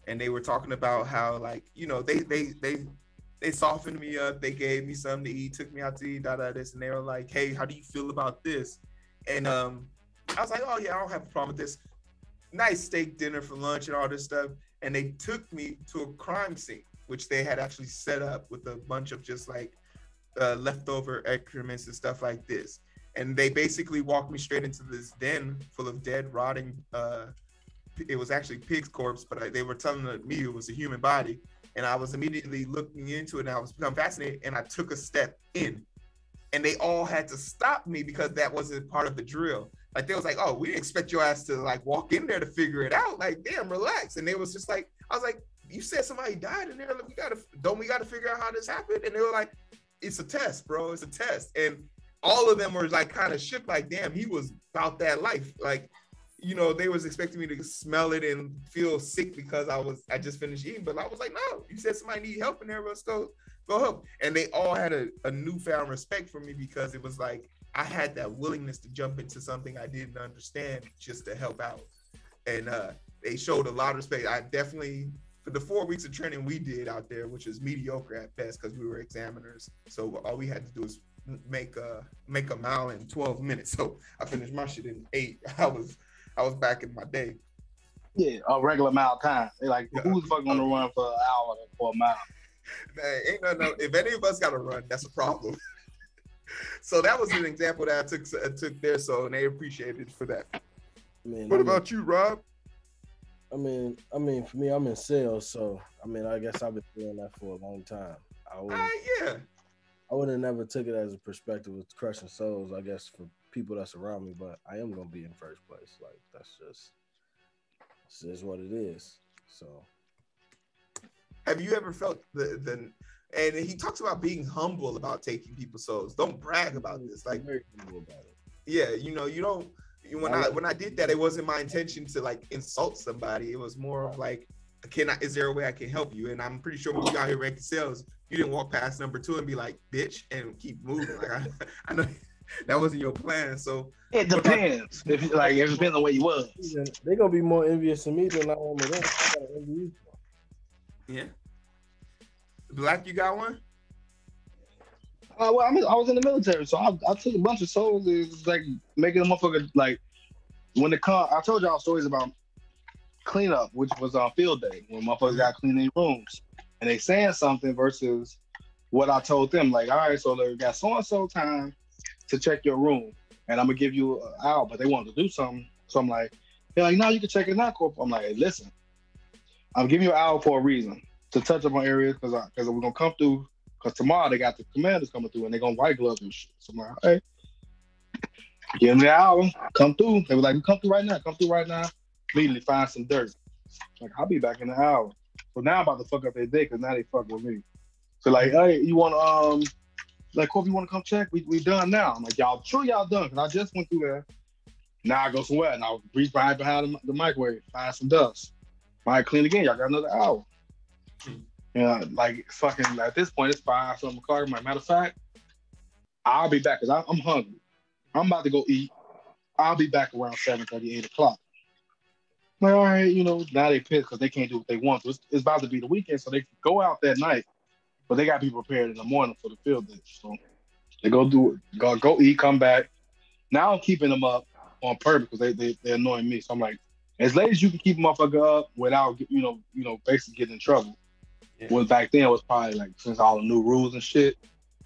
and they were talking about how like they softened me up, they gave me something to eat, took me out to eat, this, and they were like, hey, how do you feel about this? And I was like, oh yeah, I don't have a problem with this. Nice steak dinner for lunch and all this stuff. And they took me to a crime scene, which they had actually set up with a bunch of just like leftover excrements and stuff like this. And they basically walked me straight into this den full of dead, rotting, it was actually pig's corpse, but they were telling me it was a human body. And I was immediately looking into it and I was become fascinated and I took a step in. And they all had to stop me because that wasn't part of the drill. Like they was like, oh, we didn't expect your ass to like walk in there to figure it out. Like, damn, relax. And they was just like, I was like, you said somebody died in there. Like, we gotta figure out how this happened. And they were like, it's a test, bro. It's a test. And all of them were like kind of shook, like, damn, he was about that life. Like, they was expecting me to smell it and feel sick because I just finished eating. But I was like, no, you said somebody need help in there. Let's go help. And they all had a newfound respect for me because it was like, I had that willingness to jump into something I didn't understand just to help out. And they showed a lot of respect. I definitely, for the 4 weeks of training we did out there, which was mediocre at best because we were examiners. So all we had to do was make a mile in 12 minutes. So I finished my shit in 8. I was back in my day. Yeah, a regular mile time. They like, who's the fuck gonna run for an hour or a mile? Man, ain't no. If any of us got to run, that's a problem. So that was an example that I took there. So and they appreciated for that. What about you, Rob? I mean, for me, I'm in sales, so I guess I've been doing that for a long time. I would have never took it as a perspective with crushing souls, I guess, for people that's around me, but I am gonna be in first place. Like that's just what it is. So have you ever felt the and he talks about being humble about taking people's souls. Don't brag about this. Like very humble about it. Yeah, you don't when I did that, it wasn't my intention to like insult somebody. It was more of like, is there a way I can help you? And I'm pretty sure when you got here making sales, you didn't walk past number 2 and be like, bitch, and keep moving. Like I know that wasn't your plan. So it depends. If it depends on where you was. They're gonna be more envious of me than I am of them. I gotta envy you. Yeah. Black, you got one? Well, I was in the military, so I took a bunch of souls. It was like making a motherfucker like when it come. I told y'all stories about cleanup, which was on field day when motherfuckers got clean their rooms, and they saying something versus what I told them. Like, all right, so they got so and so time to check your room, and I'm gonna give you an hour, but they wanted to do something, so I'm like, they're like, no, you can check it now, Corp. I'm like, hey, listen, I'm giving you an hour for a reason to touch up on areas because we're gonna come through. Because tomorrow they got the commanders coming through and they're gonna white glove and shit. So I'm like, hey, give them the hour, come through. They were like, come through right now. Immediately find some dirt. Like, I'll be back in an hour. So now I'm about to fuck up their day because now they fuck with me. So like, hey, you wanna like, Corp, you wanna come check? We done now. I'm like, y'all sure y'all done? Because I just went through there. Now I go somewhere and I'll reach behind the microwave, find some dust. Might clean again, y'all got another hour. Yeah, like fucking at this point, it's 5 something o'clock. Matter of fact, I'll be back because I'm hungry. I'm about to go eat. I'll be back around 7:30, 8 o'clock. Like, all right, now they pissed because they can't do what they want. So it's about to be the weekend, so they can go out that night, but they got to be prepared in the morning for the field day. So they go eat, come back. Now I'm keeping them up on purpose because they're annoying me. So I'm like, as late as you can keep a motherfucker up without basically getting in trouble. Yeah. Well, back then it was probably like since all the new rules and shit.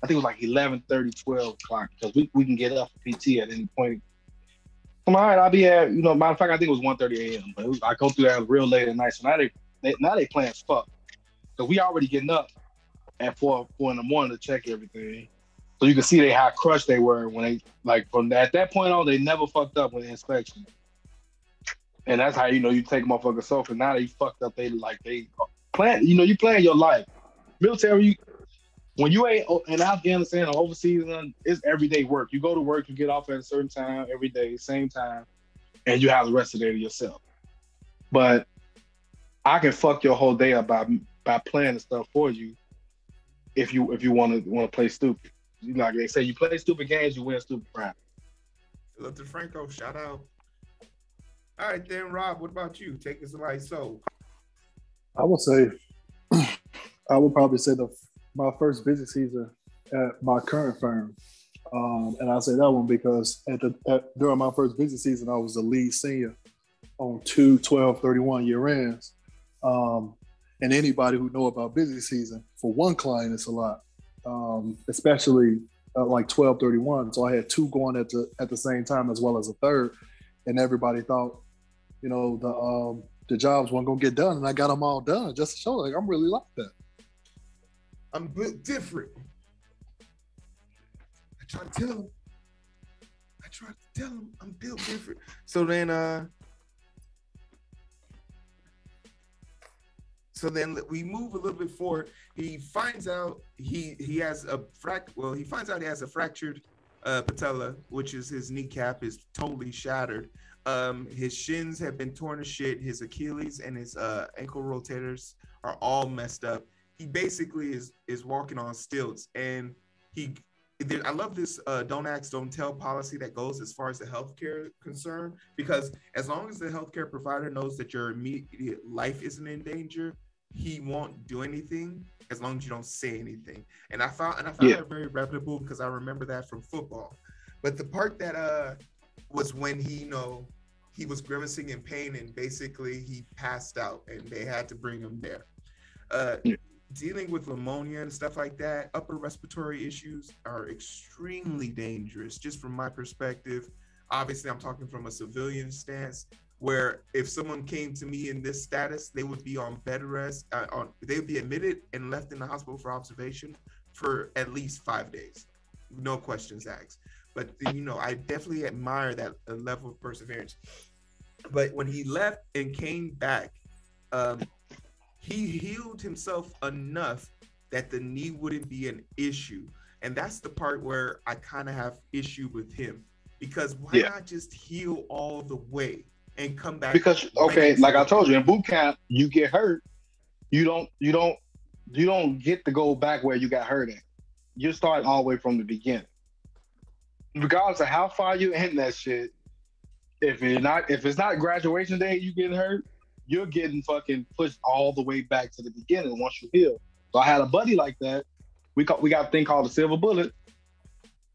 I think it was like 11:30, 12 o'clock because we can get up for PT at any point. I'm all right. I'll be at matter of fact, I think it was 1:30 a.m. But I go through that real late at night. So now they playing as fuck. So we already getting up at 4 in the morning to check everything. So you can see how crushed they were when they like from at that point on they never fucked up with the inspection. And that's how you take motherfuckers off. And now they fucked up. They plan, you plan your life. Military, when you ain't in Afghanistan or overseas, it's everyday work. You go to work, you get off at a certain time every day, same time, and you have the rest of the day to yourself. But I can fuck your whole day up by planning stuff for you if you want to play stupid. Like they say, you play stupid games, you win stupid crap. Philip DeFranco, shout out. All right, then, Rob, what about you? Take us like so. I would probably say my first busy season at my current firm. And I say that one because during my first busy season, I was the lead senior on 2 12/31 year ends. And anybody who know about busy season, for one client, it's a lot, especially like 12/31. So I had 2 going at the same time as well as a third. And everybody thought, the jobs weren't gonna get done, and I got them all done just to show like I'm really like that. I'm built different. I tried to tell him I'm built different. So then we move a little bit forward. He finds out he has a fractured patella, which is his kneecap is totally shattered. His shins have been torn to shit. His Achilles and his ankle rotators are all messed up. He basically is walking on stilts, and I love this don't ask, don't tell policy that goes as far as the healthcare concern, because as long as the healthcare provider knows that your immediate life isn't in danger, he won't do anything as long as you don't say anything. And I found that very reputable because I remember that from football. But the part that was when he he was grimacing in pain, and basically he passed out, and they had to bring him there. Dealing with pneumonia and stuff like that, upper respiratory issues are extremely dangerous, just from my perspective. Obviously, I'm talking from a civilian stance, where if someone came to me in this status, they would be on bed rest, they would be admitted and left in the hospital for observation for at least 5 days. No questions asked. But, I definitely admire that level of perseverance. But when he left and came back, he healed himself enough that the knee wouldn't be an issue. And that's the part where I kind of have issue with him, because why not just heal all the way and come back? Because, okay, like I told you, in boot camp, you get hurt. You don't get to go back where you got hurt at. You start all the way from the beginning. Regardless of how far you in that shit, if it's not graduation day, you getting hurt, you're getting fucking pushed all the way back to the beginning once you heal. So I had a buddy like that. We got a thing called the silver bullet,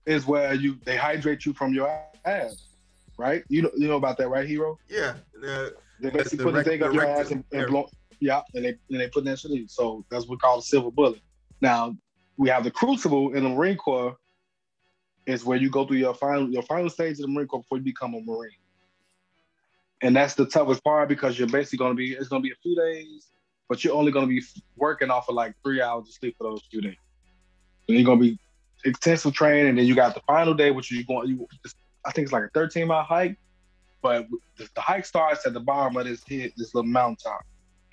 is where they hydrate you from your ass, right? You know about that, right, Heero? Yeah. They basically put the thing up your ass and blow. Yeah, and they put that shit in. So that's what we call the silver bullet. Now we have the crucible in the Marine Corps, is where you go through your final stage of the Marine Corps before you become a Marine. And that's the toughest part, because you're basically it's gonna be a few days, but you're only gonna be working off of like 3 hours of sleep for those few days. And you're gonna be intensive training, and then you got the final day, which I think it's like a 13-mile hike, but the hike starts at the bottom of this little mountaintop.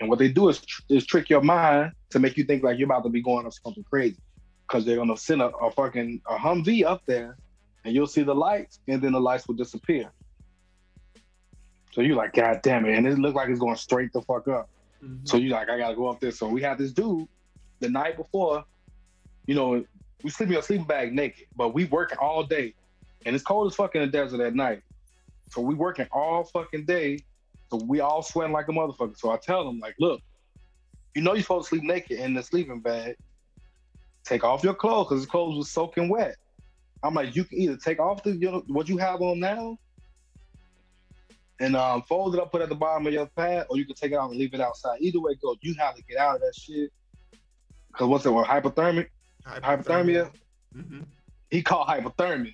And what they do is trick your mind to make you think like you're about to be going on something crazy, because they're gonna send a Humvee up there, and you'll see the lights, and then the lights will disappear. So you're like, God damn it. And it looked like it's going straight the fuck up. Mm-hmm. So you're like, I got to go up there. So we had this dude the night before, we sleep in a sleeping bag naked, but we working all day. And it's cold as fuck in the desert at night. So we working all fucking day. So we all sweating like a motherfucker. So I tell them, like, look, you're supposed to sleep naked in the sleeping bag. Take off your clothes, because his clothes was soaking wet. I'm like, you can either take off what you have on now, and fold it up, put it at the bottom of your pad, or you can take it out and leave it outside. Either way it goes, you have to get out of that shit. Because what's it, hypothermia? Mm-hmm. He caught hypothermia.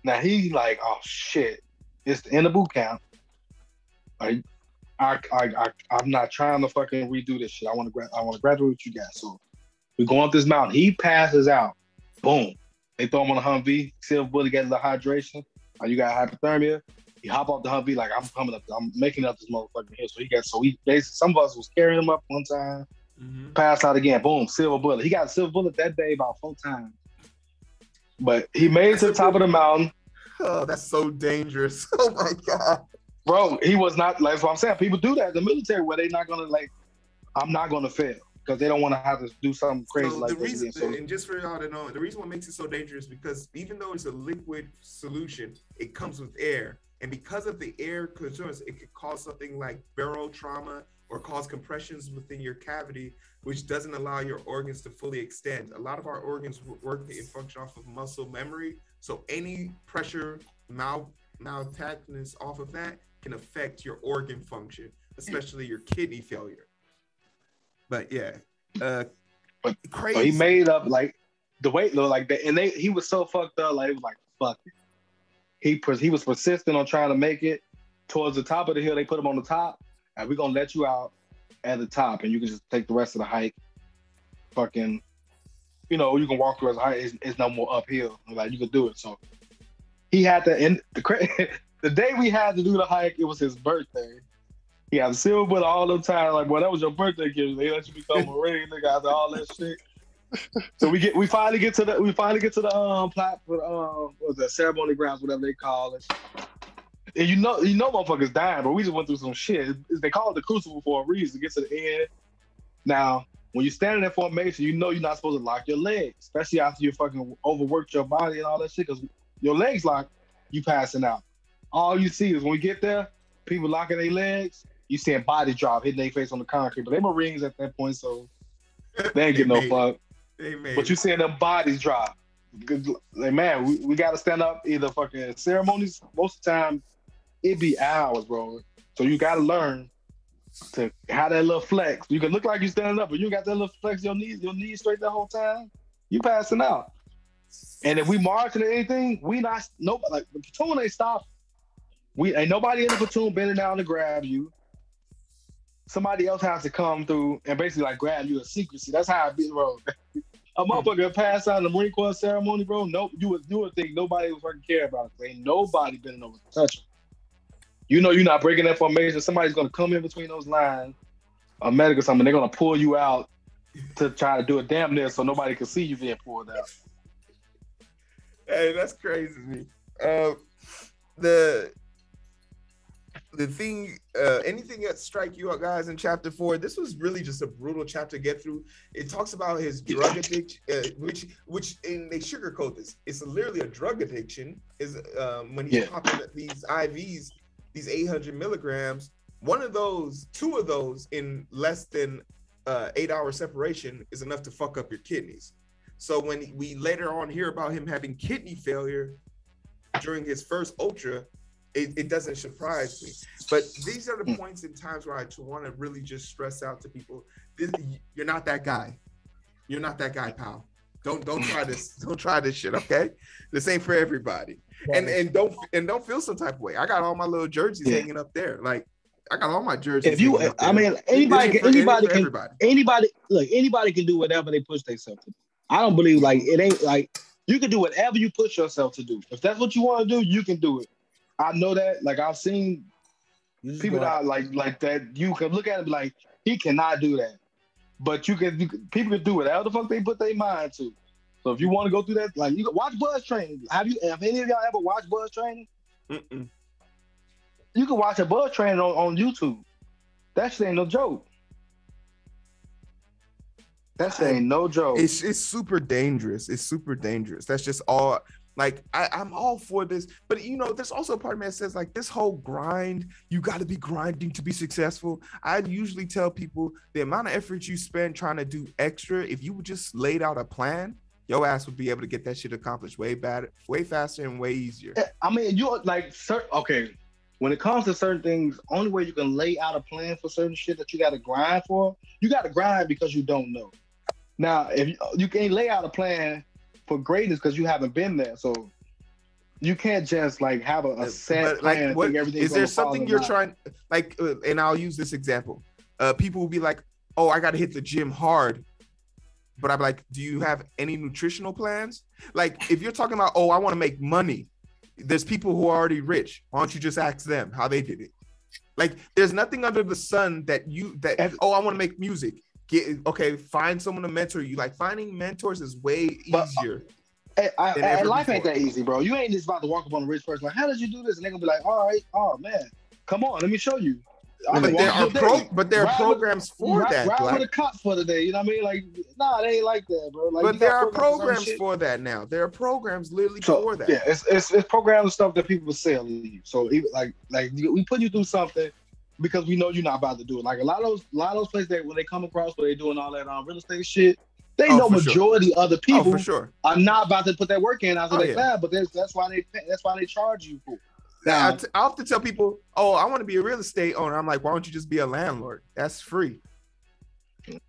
Now he like, oh shit, it's the end of boot camp. Like, I'm not trying to fucking redo this shit. I want to graduate with you guys. So we go up this mountain. He passes out. Boom. They throw him on a Humvee. Silver bullet, gets the hydration. You got hypothermia. He hop off the Humvee like, I'm coming up. I'm making up this motherfucking hill. Some of us was carrying him up one time, passed out again. Boom, silver bullet. He got a silver bullet that day about 4 times. But he made it to the top of the mountain. Oh, that's so dangerous. Oh my God. Bro, he was not, like, that's what I'm saying. People do that in the military where they're not going to, like, I'm not going to fail, because they don't want to have to do something crazy like this. And just for y'all to know, the reason what makes it so dangerous, because even though it's a liquid solution, it comes with air. And because of the air concerns, it could cause something like barrel trauma or cause compressions within your cavity, which doesn't allow your organs to fully extend. A lot of our organs work and function off of muscle memory. So any pressure, maltactness off of that can affect your organ function, especially your kidney failure. But yeah, crazy. So he made up like the weight look like that, and he was so fucked up, like it was like fuck it. He was persistent on trying to make it towards the top of the hill. They put him on the top, and we're gonna let you out at the top, and you can just take the rest of the hike. Fucking, you can walk the rest of the hike. It's no more uphill. Like, you could do it. So he had to end the day we had to do the hike. It was his birthday. He had a silver bullet all the time. Like, boy, that was your birthday gift. They let you become a Marine, nigga, after all that shit. So we finally get to the platform, what was that, ceremony grounds, whatever they call it. And motherfuckers dying, but we just went through some shit. They call it the crucible for a reason, to get to the end. Now, when you're standing in formation, you're not supposed to lock your legs, especially after you fucking overworked your body and all that shit, because your legs locked, you passing out. All you see is when we get there, people locking their legs, you seeing body drop, hitting their face on the concrete. But they Marines at that point, so they ain't getting no fuck. But you seeing them bodies drop. Like, man, we got to stand up either fucking ceremonies. Most of the time, it be hours, bro. So you gotta learn to have that little flex. You can look like you're standing up, but you got that little flex. Your knees straight the whole time. You passing out. And if we marching or anything, we not nobody like the platoon ain't stop. We ain't nobody in the platoon bending down to grab you. Somebody else has to come through and basically like grab you in secrecy. That's how I be, bro. A motherfucker pass out in the Marine Corps ceremony, bro. No, you would think nobody was fucking care about it. Ain't nobody bending over to touch you. You know you're not breaking that formation. Somebody's gonna come in between those lines, a medic or something. They're gonna pull you out to try to do a damn near so nobody can see you being pulled out. Hey, that's crazy to me. The thing, anything that strike you out, guys, in chapter 4, this was really just a brutal chapter to get through. It talks about his drug addiction, which and they sugarcoat this. It's literally a drug addiction. Is when he's popping these IVs, these 800 milligrams. Two of those in less than 8-hour separation is enough to fuck up your kidneys. So when we later on hear about him having kidney failure during his first ultra, it doesn't surprise me. But these are the points in times where I want to really just stress out to people: you're not that guy. You're not that guy, pal. Don't try this. Don't try this shit. Okay, this ain't for everybody. And don't feel some type of way. I got all my little jerseys hanging up there. Like I got all my jerseys. If you, I mean, anybody can do whatever they push themselves to do. I don't believe like it ain't like you can do whatever you push yourself to do. If that's what you want to do, you can do it. I know that. Like I've seen people that are like that. You can look at it and be like, he cannot do that. But people can do whatever the fuck they put their mind to. So if you want to go through that, like you can watch Buzz Training. Have any of y'all ever watched Buzz Training? Mm-mm. You can watch a Buzz Training on YouTube. That shit ain't no joke. That shit ain't no joke. It's super dangerous. It's super dangerous. That's just all. Like I'm all for this, but you know, there's also a part of me that says like this whole grind, you got to be grinding to be successful. I usually tell people the amount of effort you spend trying to do extra, if you just laid out a plan, your ass would be able to get that shit accomplished way faster and way easier. I mean, you're like, okay, when it comes to certain things, only way you can lay out a plan for certain shit that you got to grind for, you got to grind because you don't know. Now, if you can't lay out a plan for greatness because you haven't been there, so you can't just like have a set plan. Like, is there something you're trying? Like, and I'll use this example. People will be like, "Oh, I got to hit the gym hard," but I'm like, "Do you have any nutritional plans?" Like, if you're talking about, "Oh, I want to make money," there's people who are already rich. Why don't you just ask them how they did it? Like, there's nothing under the sun that oh, I want to make music. Find someone to mentor you. Like finding mentors is way easier. Life ain't that easy, bro. You ain't just about to walk up on a rich person like, how did you do this? And they're gonna be like, all right, oh man, come on, let me show you. But there are programs for that. Ride with the cops for the day. You know what I mean? Like, nah, they ain't like that, bro. Like, but there are programs for that now. There are programs literally for that. Yeah, it's programs and stuff that people sell you. So even like we put you through something because we know you're not about to do it. Like a lot of those places that when they come across where they're doing all that real estate shit, they know majority of the people are not about to put that work in after they class, but that's why they charge you for. Now, I often tell people, "Oh, I want to be a real estate owner." I'm like, "Why don't you just be a landlord? That's free." And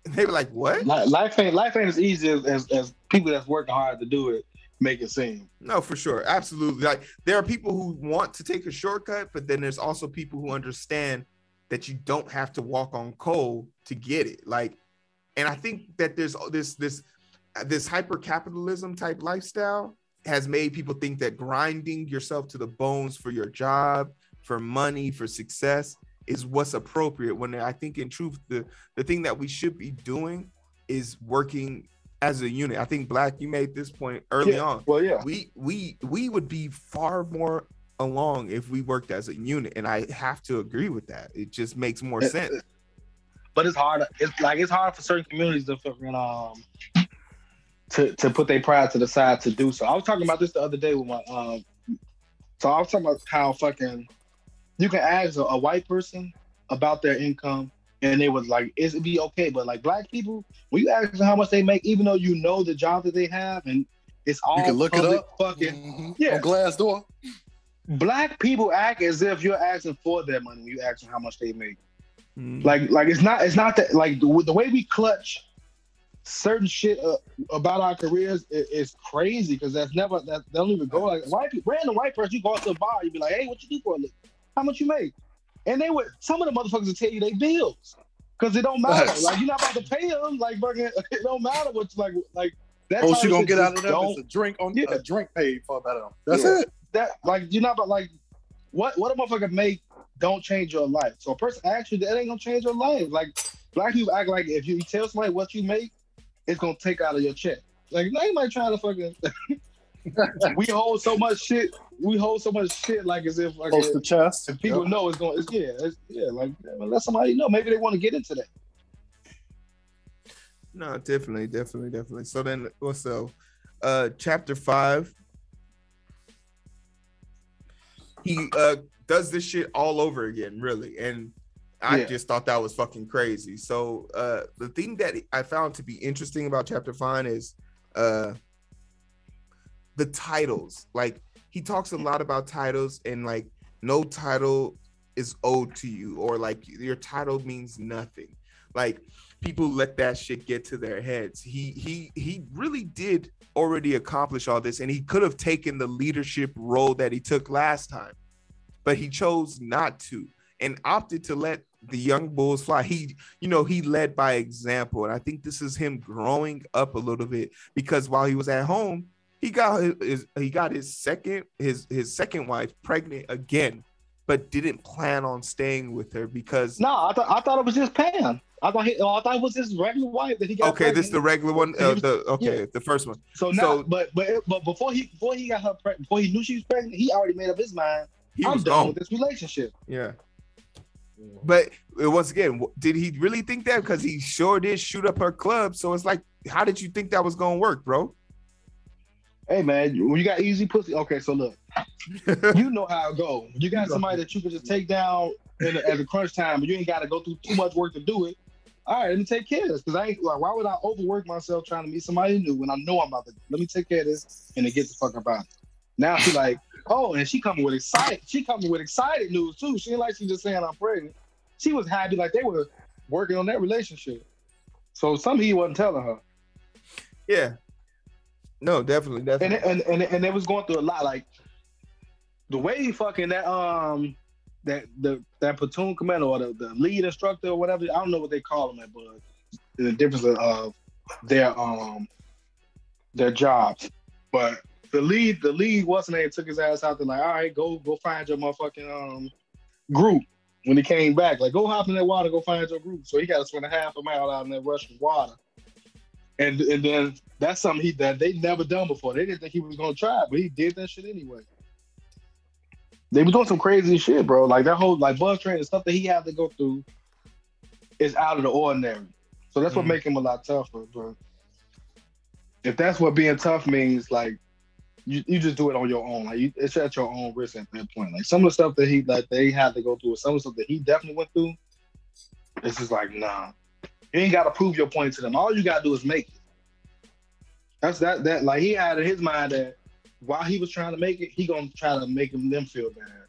they were like, "What?" Life ain't as easy as people that's working hard to do it make it seem. No, for sure, absolutely. Like there are people who want to take a shortcut, but then there's also people who understand that you don't have to walk on coal to get it. Like, and I think that there's this hyper capitalism type lifestyle has made people think that grinding yourself to the bones for your job, for money, for success is what's appropriate. When I think in truth, the thing that we should be doing is working as a unit. I think Black, you made this point early on. Well, yeah, we would be far more along if we worked as a unit, and I have to agree with that. It just makes more sense. But it's hard. It's hard for certain communities to fucking to put their pride to the side to do so. I was talking about this the other day with my so I was talking about how fucking you can ask a white person about their income and they was like, it'd be okay. But like Black people, when you ask them how much they make, even though you know the job that they have and it's all you can look it up fucking on Glassdoor. Black people act as if you're asking for their money when you ask them how much they make. Mm. Like it's not that like the way we clutch certain shit about our careers is crazy because that don't even go like random white person. You go out to a bar, you be like, hey, what you do for a living? How much you make? And some of the motherfuckers will tell you they bills because it don't matter. Like you're not about to pay them. Like fucking, it don't matter what's like that. Oh, type she of gonna shit get out just of them. It's a drink a drink paid for that. That's it. That like you're not about like what a motherfucker make don't change your life. So a person actually that ain't gonna change your life. Like black people act like if you tell somebody what you make, it's gonna take out of your check. Like anybody trying to fucking we hold so much shit like as if like close to chest. if people know it's going like let somebody know. Maybe they want to get into that. No, definitely. So then also chapter 5, he does this shit all over again, really. And I just thought that was fucking crazy. So the thing that I found to be interesting about chapter 5 is the titles. Like he talks a lot about titles and like no title is owed to you, or like your title means nothing. Like people let that shit get to their heads. He really did already accomplish all this, and he could have taken the leadership role that he took last time, but he chose not to and opted to let the young bulls fly. He led by example, and I think this is him growing up a little bit, because while he was at home, he got his second wife pregnant again, but didn't plan on staying with her because I thought it was just Pam. I thought it was his regular wife that he got. Okay, this is the regular one. The first one. So now, but before he got her pregnant, before he knew she was pregnant, he already made up his mind. I'm done with this relationship. Yeah. But once again, did he really think that? Because he sure did shoot up her club. So it's like, how did you think that was gonna work, bro? Hey man, when you got easy pussy, okay. So look, you know how it go. You got somebody that you can just take down at the crunch time, but you ain't got to go through too much work to do it. All right, let me take care of this, because I ain't like, why would I overwork myself trying to meet somebody new when I know I'm about to? Let me take care of this and then get the fuck about it. Now she like, oh, and she coming with excited news too. She ain't like she just saying I'm pregnant. She was happy, like they were working on that relationship. So something he wasn't telling her. Yeah. No, definitely. And they was going through a lot. Like the way he fucking that platoon commander or the lead instructor or whatever, I don't know what they call them, but the difference of their jobs. But the lead wasn't there, took his ass out there like, all right, go find your motherfucking group. When he came back, like, go hop in that water, go find your group. So he got to swim a half a mile out in that Russian water. And then that's something that they never done before. They didn't think he was gonna try, but he did that shit anyway. They were doing some crazy shit, bro. Like that whole like bus training stuff that he had to go through is out of the ordinary. So that's what makes him a lot tougher, bro. If that's what being tough means, like you just do it on your own. Like it's at your own risk at that point. Like some of the stuff that they had to go through, some of the stuff that he definitely went through, it's just like, nah. You ain't gotta prove your point to them. All you gotta do is make it. That's that like he had in his mind that while he was trying to make it, he gonna try to make them feel bad.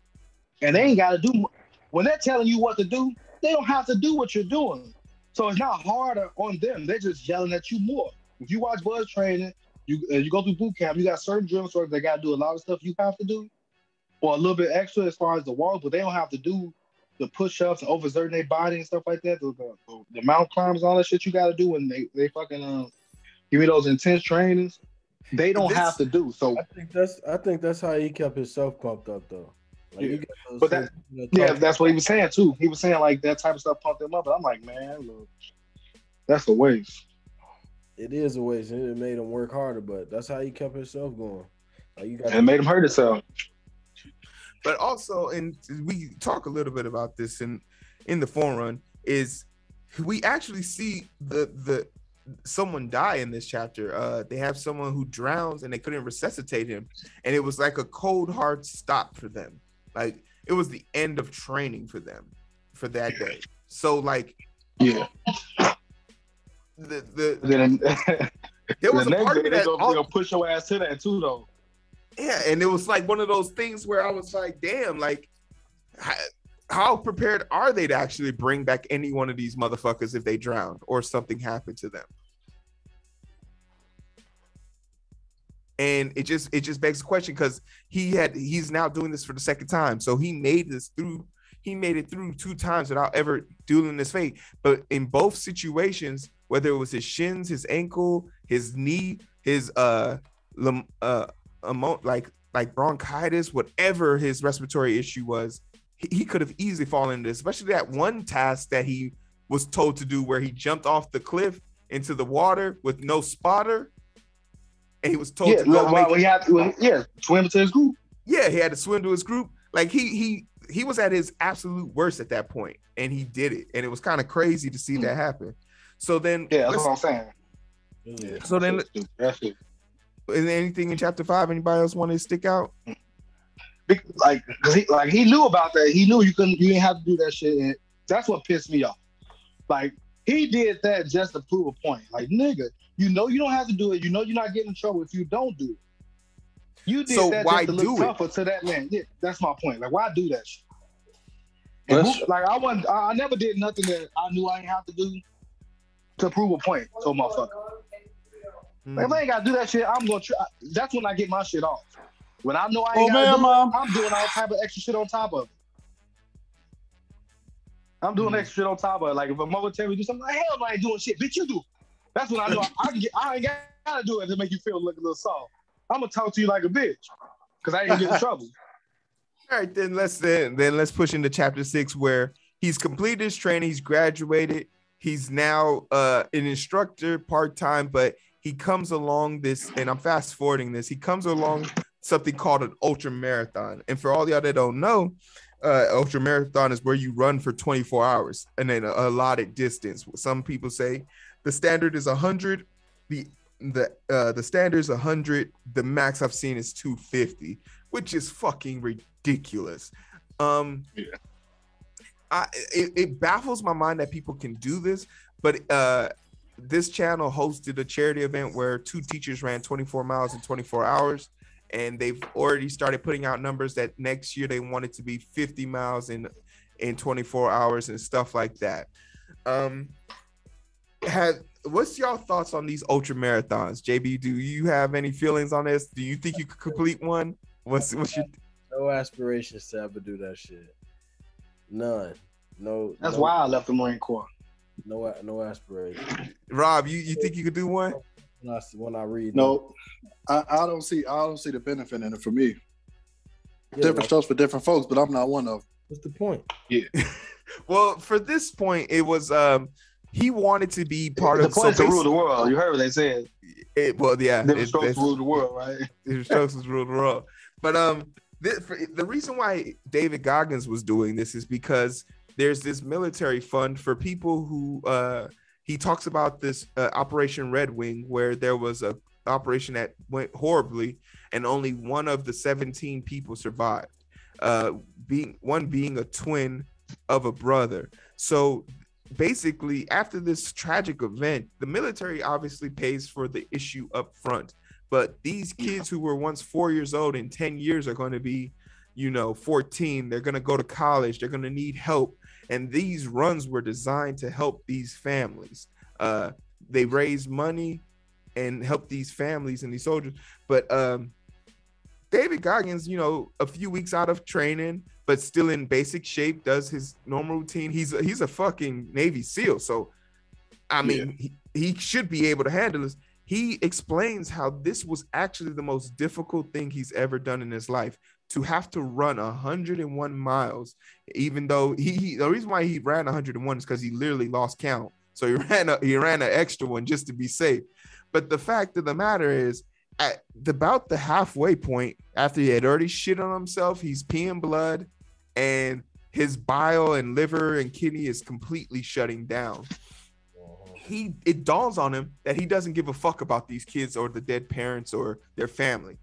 And they ain't gotta do when they're telling you what to do, they don't have to do what you're doing. So it's not harder on them. They're just yelling at you more. If you watch buzz training, you go through boot camp, you got certain drill instructors that gotta do a lot of stuff you have to do, or a little bit extra as far as the walk, but they don't have to do the push-ups and overexerting their body and stuff like that, the mountain climbs, all that shit you got to do when they fucking give me those intense trainings. They don't have to do. So I think that's how he kept himself pumped up though. Like, that's what he was saying too. He was saying like that type of stuff pumped him up, but I'm like, man, look, that's a waste. It is a waste. It made him work harder, but that's how he kept himself going. Like it made him hurt himself. But also, and we talk a little bit about this in the forerun, is we actually see the someone die in this chapter. They have someone who drowns and they couldn't resuscitate him, and it was like a cold hard stop for them. Like it was the end of training for them for that day. So like, yeah, there was a part of me that they'll push your ass to that too, though. Yeah, and it was like one of those things where I was like, damn, like how prepared are they to actually bring back any one of these motherfuckers if they drowned or something happened to them? And it just begs the question, because he's now doing this for the second time. So he made it through 2 times without ever dueling his fate. But in both situations, whether it was his shins, his ankle, his knee, his like bronchitis, whatever his respiratory issue was, he could have easily fallen into this, especially that one task that he was told to do where he jumped off the cliff into the water with no spotter. And he was told to go swim to his group. Yeah, he had to swim to his group. Like he was at his absolute worst at that point, and he did it. And it was kind of crazy to see that happen. So then, that's what I'm saying. Yeah. So then, is there anything in chapter 5 anybody else want to stick out? Like, cause he knew about that. He knew you didn't have to do that shit, and that's what pissed me off. Like, he did that just to prove a point. Like, nigga, you know you don't have to do it. You know you're not getting in trouble if you don't do it. You did so that why just to look tougher to that man. Yeah, that's my point. Like, why do that shit? I never did nothing that I knew I didn't have to do to prove a point to a motherfucker. Like, if I ain't gotta do that shit, I'm gonna try. That's when I get my shit off. When I know I ain't gotta do it, I'm doing all type of extra shit on top of it. I'm doing extra shit on top of it. Like, if a mother tell me to do something, like, hell no, I ain't doing shit. Bitch, you do. That's when I know I ain't gotta do it to make you feel like a little soft. I'm gonna talk to you like a bitch, because I ain't gonna get in trouble. All right, then let's push into chapter 6, where he's completed his training, he's graduated, he's now an instructor part-time, but he comes along this, and I'm fast forwarding this, he comes along something called an ultra marathon. And for all y'all that don't know, ultra marathon is where you run for 24 hours and then a allotted distance. Some people say the standard is 100. The standard is 100. The max I've seen is 250, which is fucking ridiculous. It baffles my mind that people can do this, but this channel hosted a charity event where 2 teachers ran 24 miles in 24 hours. And they've already started putting out numbers that next year they want it to be 50 miles in 24 hours and stuff like that. What's y'all thoughts on these ultra marathons? JB, do you have any feelings on this? Do you think you could complete one? What's your no aspirations to ever do that shit? None. No. That's why I left the Marine Corps. No aspirations. Rob, you think you could do one? When I read, no, I don't see the benefit in it for me. Different strokes for different folks, but I'm not one of them. What's the point? Yeah. Well, for this point, it was he wanted to be part of the point to rule the world. You heard what they said. Different strokes rule the world, right? Different strokes rule the world. But the reason why David Goggins was doing this is because there's this military fund for people who he talks about this Operation Red Wing, where there was a operation that went horribly and only one of the 17 people survived, being a twin of a brother. So basically, after this tragic event, the military obviously pays for the issue up front, but these kids who were once 4 years old in 10 years are going to be 14. They're going to go to college, they're going to need help. And these runs were designed to help these families. They raise money and help these families and these soldiers. But David Goggins, a few weeks out of training, but still in basic shape, does his normal routine. He's a fucking Navy SEAL. So, I mean, he should be able to handle this. He explains how this was actually the most difficult thing he's ever done in his life, to have to run 101 miles, even though the reason why he ran 101 is because he literally lost count. So he ran an extra one just to be safe. But the fact of the matter is, at about the halfway point, after he had already shit on himself, he's peeing blood, and his bile and liver and kidney is completely shutting down. It dawns on him that he doesn't give a fuck about these kids or the dead parents or their family.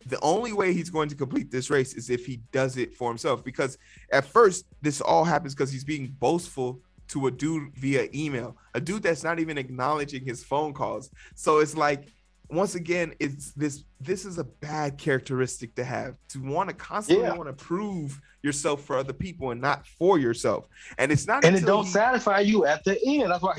The only way he's going to complete this race is if he does it for himself, because at first this all happens because he's being boastful to a dude via email, a dude that's not even acknowledging his phone calls. So it's like once again, it's this is a bad characteristic to have, to want to constantly want to prove yourself for other people and not for yourself. And it's not, and it don't satisfy you at the end. That's why I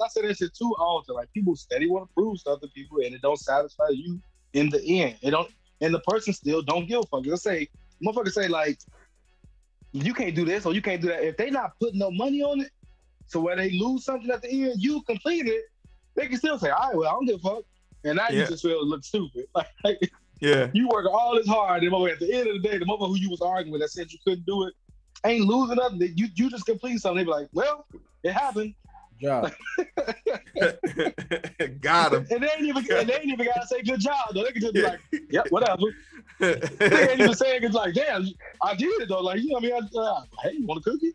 say that shit too often. Like, people steady want to prove stuff to people, and it don't satisfy you in the end. It don't, and the person still don't give a fuck. Let's say motherfuckers say, like, you can't do this or you can't do that. If they not putting no money on it, so when they lose something at the end, you complete it, they can still say, all right, well, I don't give a fuck. And now you just feel look stupid. Like, you work all this hard, and at the end of the day, the motherfucker who you was arguing with that said you couldn't do it ain't losing nothing. You just complete something. They be like, well, it happened. Job. Got him. And they ain't even gotta say good job though. They can just be like, yep, whatever. They ain't even saying it's like, damn, I did it though. Like, you know what I mean? Hey, you want a cookie?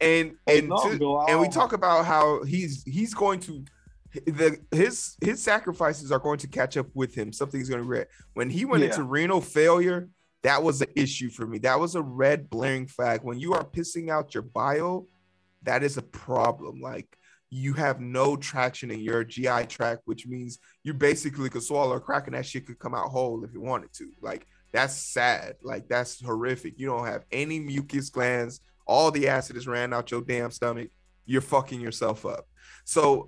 and we talk about how he's going to his sacrifices are going to catch up with him. Something's going to regret. When he went into renal failure, that was an issue for me. That was a red blaring flag. When you are pissing out your bile, that is a problem. Like, you have no traction in your GI tract, which means you basically could swallow a crack and that shit could come out whole if you wanted to. Like, that's sad. Like, that's horrific. You don't have any mucus glands. All the acid is ran out your damn stomach. You're fucking yourself up. So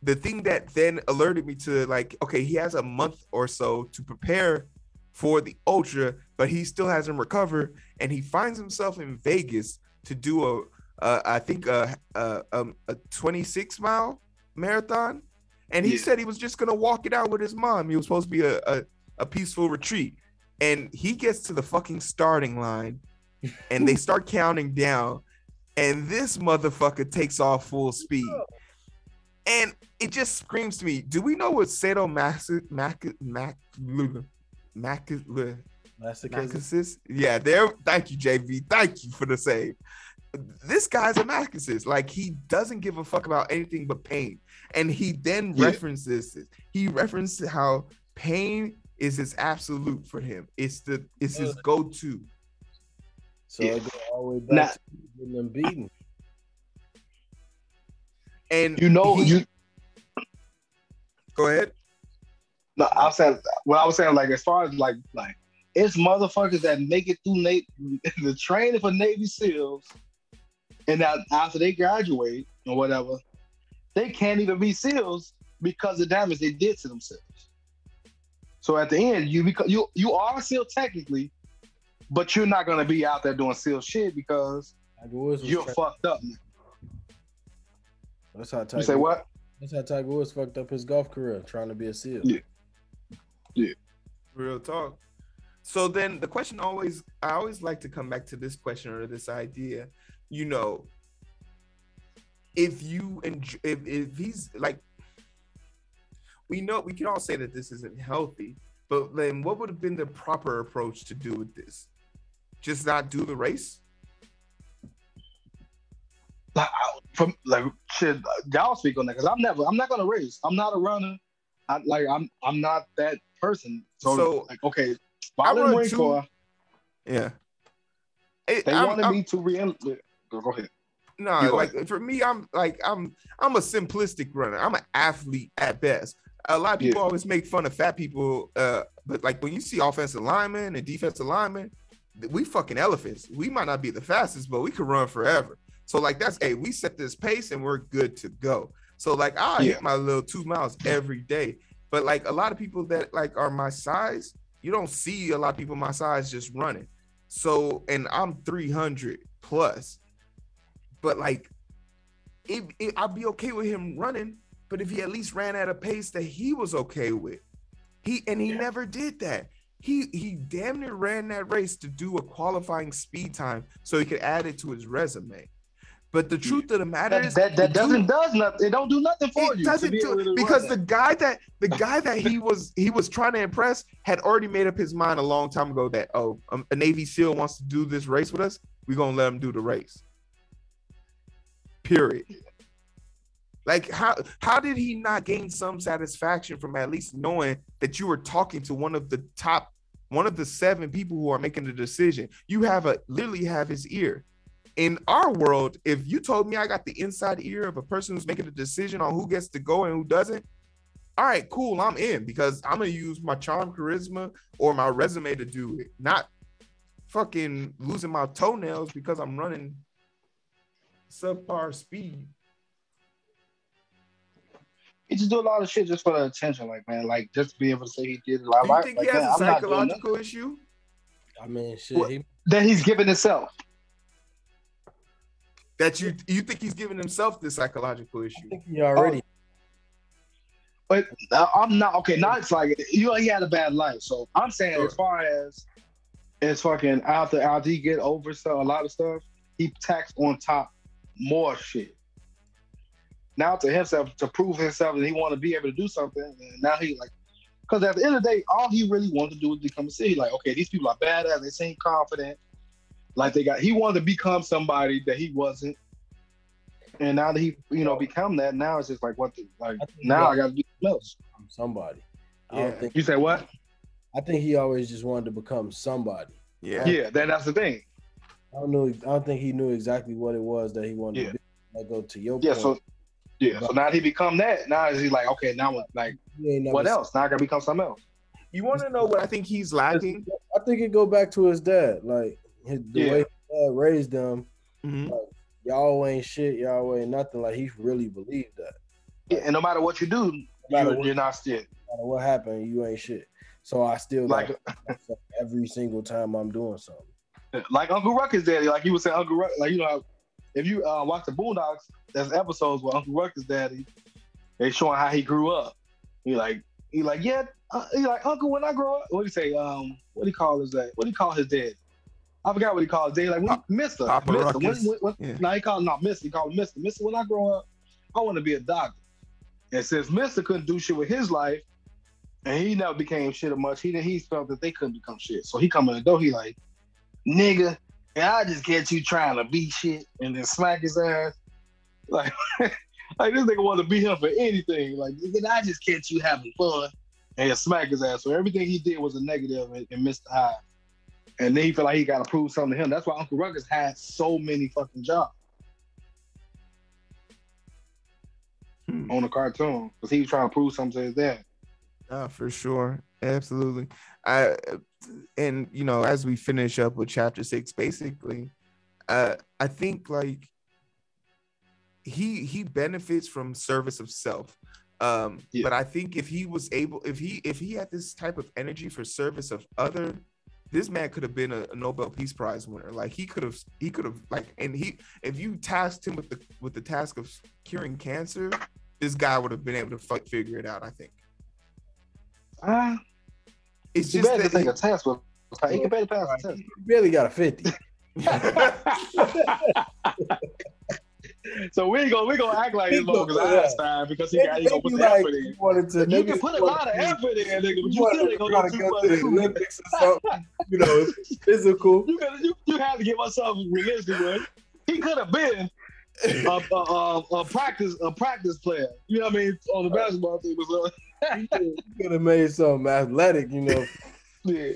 the thing that then alerted me to, like, okay, he has a month or so to prepare for the ultra, but he still hasn't recovered, and he finds himself in Vegas to do I think a 26-mile marathon, and he said he was just gonna walk it out with his mom. He was supposed to be a peaceful retreat, and he gets to the fucking starting line, and they start counting down, and this motherfucker takes off full speed, and it just screams to me. Do we know what sadomasochism? Yeah, there. Thank you, JV. Thank you for the save. This guy's a masochist. Like, he doesn't give a fuck about anything but pain. And he then references this. He references how pain is his absolute for him. It's his go-to. So I go all the way back to getting them beaten. And go ahead. No, I was saying, like, as far as like it's motherfuckers that make it through the training for Navy SEALs, and now after they graduate or whatever, they can't even be SEALs because of the damage they did to themselves. So at the end, you are a SEAL technically, but you're not gonna be out there doing SEAL shit because you're fucked up now. That's how Tiger. You say what? That's how Tiger Woods fucked up his golf career trying to be a SEAL. Yeah. Real talk. So then the question I always like to come back to this question or this idea, you know, if he's like, we can all say that this isn't healthy, but then what would have been the proper approach to do with this? Just not do the race? Shit, y'all speak on that, because I'm not gonna race. I'm not a runner. I'm not that person. So like, okay, while in Marine Corps, yeah, they wanted me to go ahead. No, like, for me, I'm a simplistic runner. I'm an athlete at best. A lot of people always make fun of fat people, but like, when you see offensive linemen and defensive linemen, we fucking elephants. We might not be the fastest, but we can run forever. So like, we set this pace and we're good to go. So like, I hit my little 2 miles every day. But like, a lot of people that like are my size, you don't see a lot of people my size just running. So, and I'm 300 plus, but like, I'd be okay with him running, but if he at least ran at a pace that he was okay with, he never did that. He damn near ran that race to do a qualifying speed time so he could add it to his resume. But the truth of the matter is that does nothing. It don't do nothing for you. Doesn't do, because the guy that he was trying to impress had already made up his mind a long time ago that a Navy SEAL wants to do this race with us. We're gonna let him do the race. Period. Like, how did he not gain some satisfaction from at least knowing that you were talking to one of the 7 people who are making the decision? You literally have his ear. In our world, if you told me I got the inside ear of a person who's making a decision on who gets to go and who doesn't, all right, cool, I'm in, because I'm gonna use my charm, charisma, or my resume to do it, not fucking losing my toenails because I'm running subpar speed. He just do a lot of shit just for the attention, like, man, like, just to be able to say he did it. Do you think he has a psychological issue? I mean, shit. That he's giving himself. That you think he's giving himself the psychological issue? I think he already. But I'm not okay. Now it's like he had a bad life, so I'm saying Sure. as far as fucking after he get over a lot of stuff, he taxed on top more shit. Now to himself, to prove himself that he want to be able to do something, and now he like, because at the end of the day, all he really wanted to do was become a city. Like, okay, these people are badass. They seem confident. Like he wanted to become somebody that he wasn't. And now that he, become that, now it's just like, I got to do something else. Somebody. Yeah. I don't think You say what? I think he always just wanted to become somebody. Yeah. Yeah, that's the thing. I don't think he knew exactly what it was that he wanted to be. Like, go to your point. So now that he become that, now he's like, okay, now what else? Now I gotta become something else. You want to know what I think he's lacking? I think it go back to his dad. Like the way his dad raised them. Mm-hmm. Like, y'all ain't shit, y'all ain't nothing. Like he really believed that. Yeah, and no matter what you do, you're not shit. No matter what happened, you ain't shit. So I still like every single time I'm doing something. Like Uncle Ruckus daddy, like he would say Uncle Ruckus, like if you watch the Boondocks, there's episodes where Uncle Ruckus daddy, they showing how he grew up. He like Uncle, when I grow up, what do you say? What do he call his dad? What do he call his dad? I forgot what he called his dad. Like Mister. No, he called not Mister. He called him Mister. Mister, when I grow up, I want to be a doctor. And since Mister couldn't do shit with his life, and he never became shit much, he felt that they couldn't become shit. So he come in the door, he like, nigga, I just get you trying to be shit and then smack his ass. Like, like this nigga want to beat him for anything. Like, I just catch you having fun and smack his ass. So everything he did was a negative and missed the high. And then he felt like he got to prove something to him. That's why Uncle Ruckus had so many fucking jobs on the cartoon, because he was trying to prove something to his dad. For sure. Absolutely. And as we finish up with chapter 6, basically, I think like he benefits from service of self. But I think if he was able, if he had this type of energy for service of other, this man could have been a Nobel Peace Prize winner. Like he could have like, and if you tasked him with the task of curing cancer, this guy would have been able to figure it out, I think. It's just that take a test with. He can better pass the test. He barely got a 50. So we gonna act like it's long as Einstein because he gonna put the effort in. You can put a lot of effort in, nigga, but you still ain't gonna go to the Olympics or something. Physical. You have to get myself realistic, right? He could have been a practice player. You know what I mean? On the basketball team or something. He could have made something athletic, Yeah.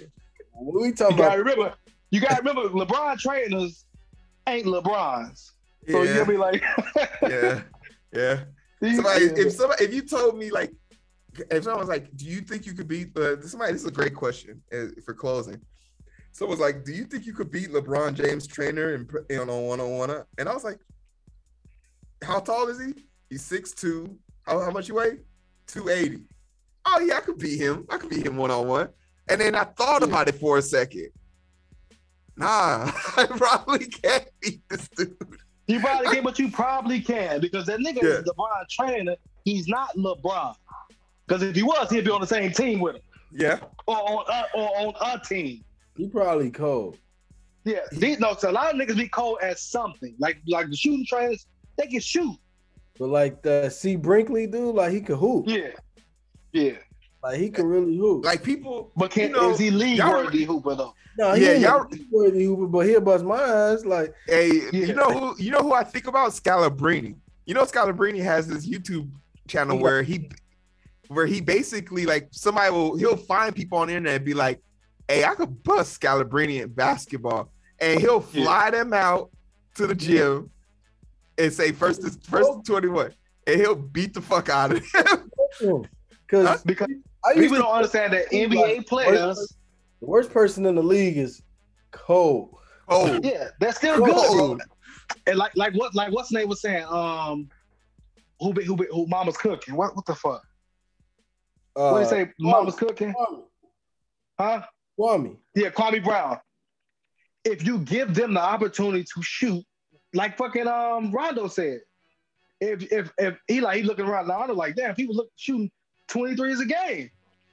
What we talking about? You gotta remember, LeBron trainers ain't LeBron's. So you'll be like, yeah. If you told me like, if someone was like, do you think you could beat this is a great question for closing. Someone's like, do you think you could beat LeBron James trainer in on one-on-one? And I was like, how tall is he? He's 6'2". How much you weigh? 280. Oh yeah, I could beat him. I could beat him one-on-one. And then I thought about it for a second. Nah, I probably can't beat this dude. You probably can, but you probably can, because that nigga is LeBron trainer. He's not LeBron. Because if he was, he'd be on the same team with him. Yeah. Or on a team. He probably cold. Yeah. So a lot of niggas be cold at something. Like the shooting trainers, they can shoot. But like the C. Brinkley dude, like he could hoop. Yeah. Like he could really hoop. Like people, but is he league worthy hooper though? No, he ain't league worthy hooper, but he'll bust my ass. Like, hey, you know who I think about? Scalabrini. Scalabrini has this YouTube channel where he basically like he'll find people on the internet and be like, hey, I could bust Scalabrini in basketball, and he'll fly them out to the gym and say first 21, and he'll beat the fuck out of them. Because people don't understand that NBA players. The worst person in the league is cold. Oh, yeah, they're still good, bro. And like what's the name was saying? Who Mama's cooking? What the fuck? What did he say? Mama's cooking? Huh? Kwame. Yeah, Kwame Brown. If you give them the opportunity to shoot, like fucking Rondo said, if he looking around Rondo like, damn, people shooting 23s a game.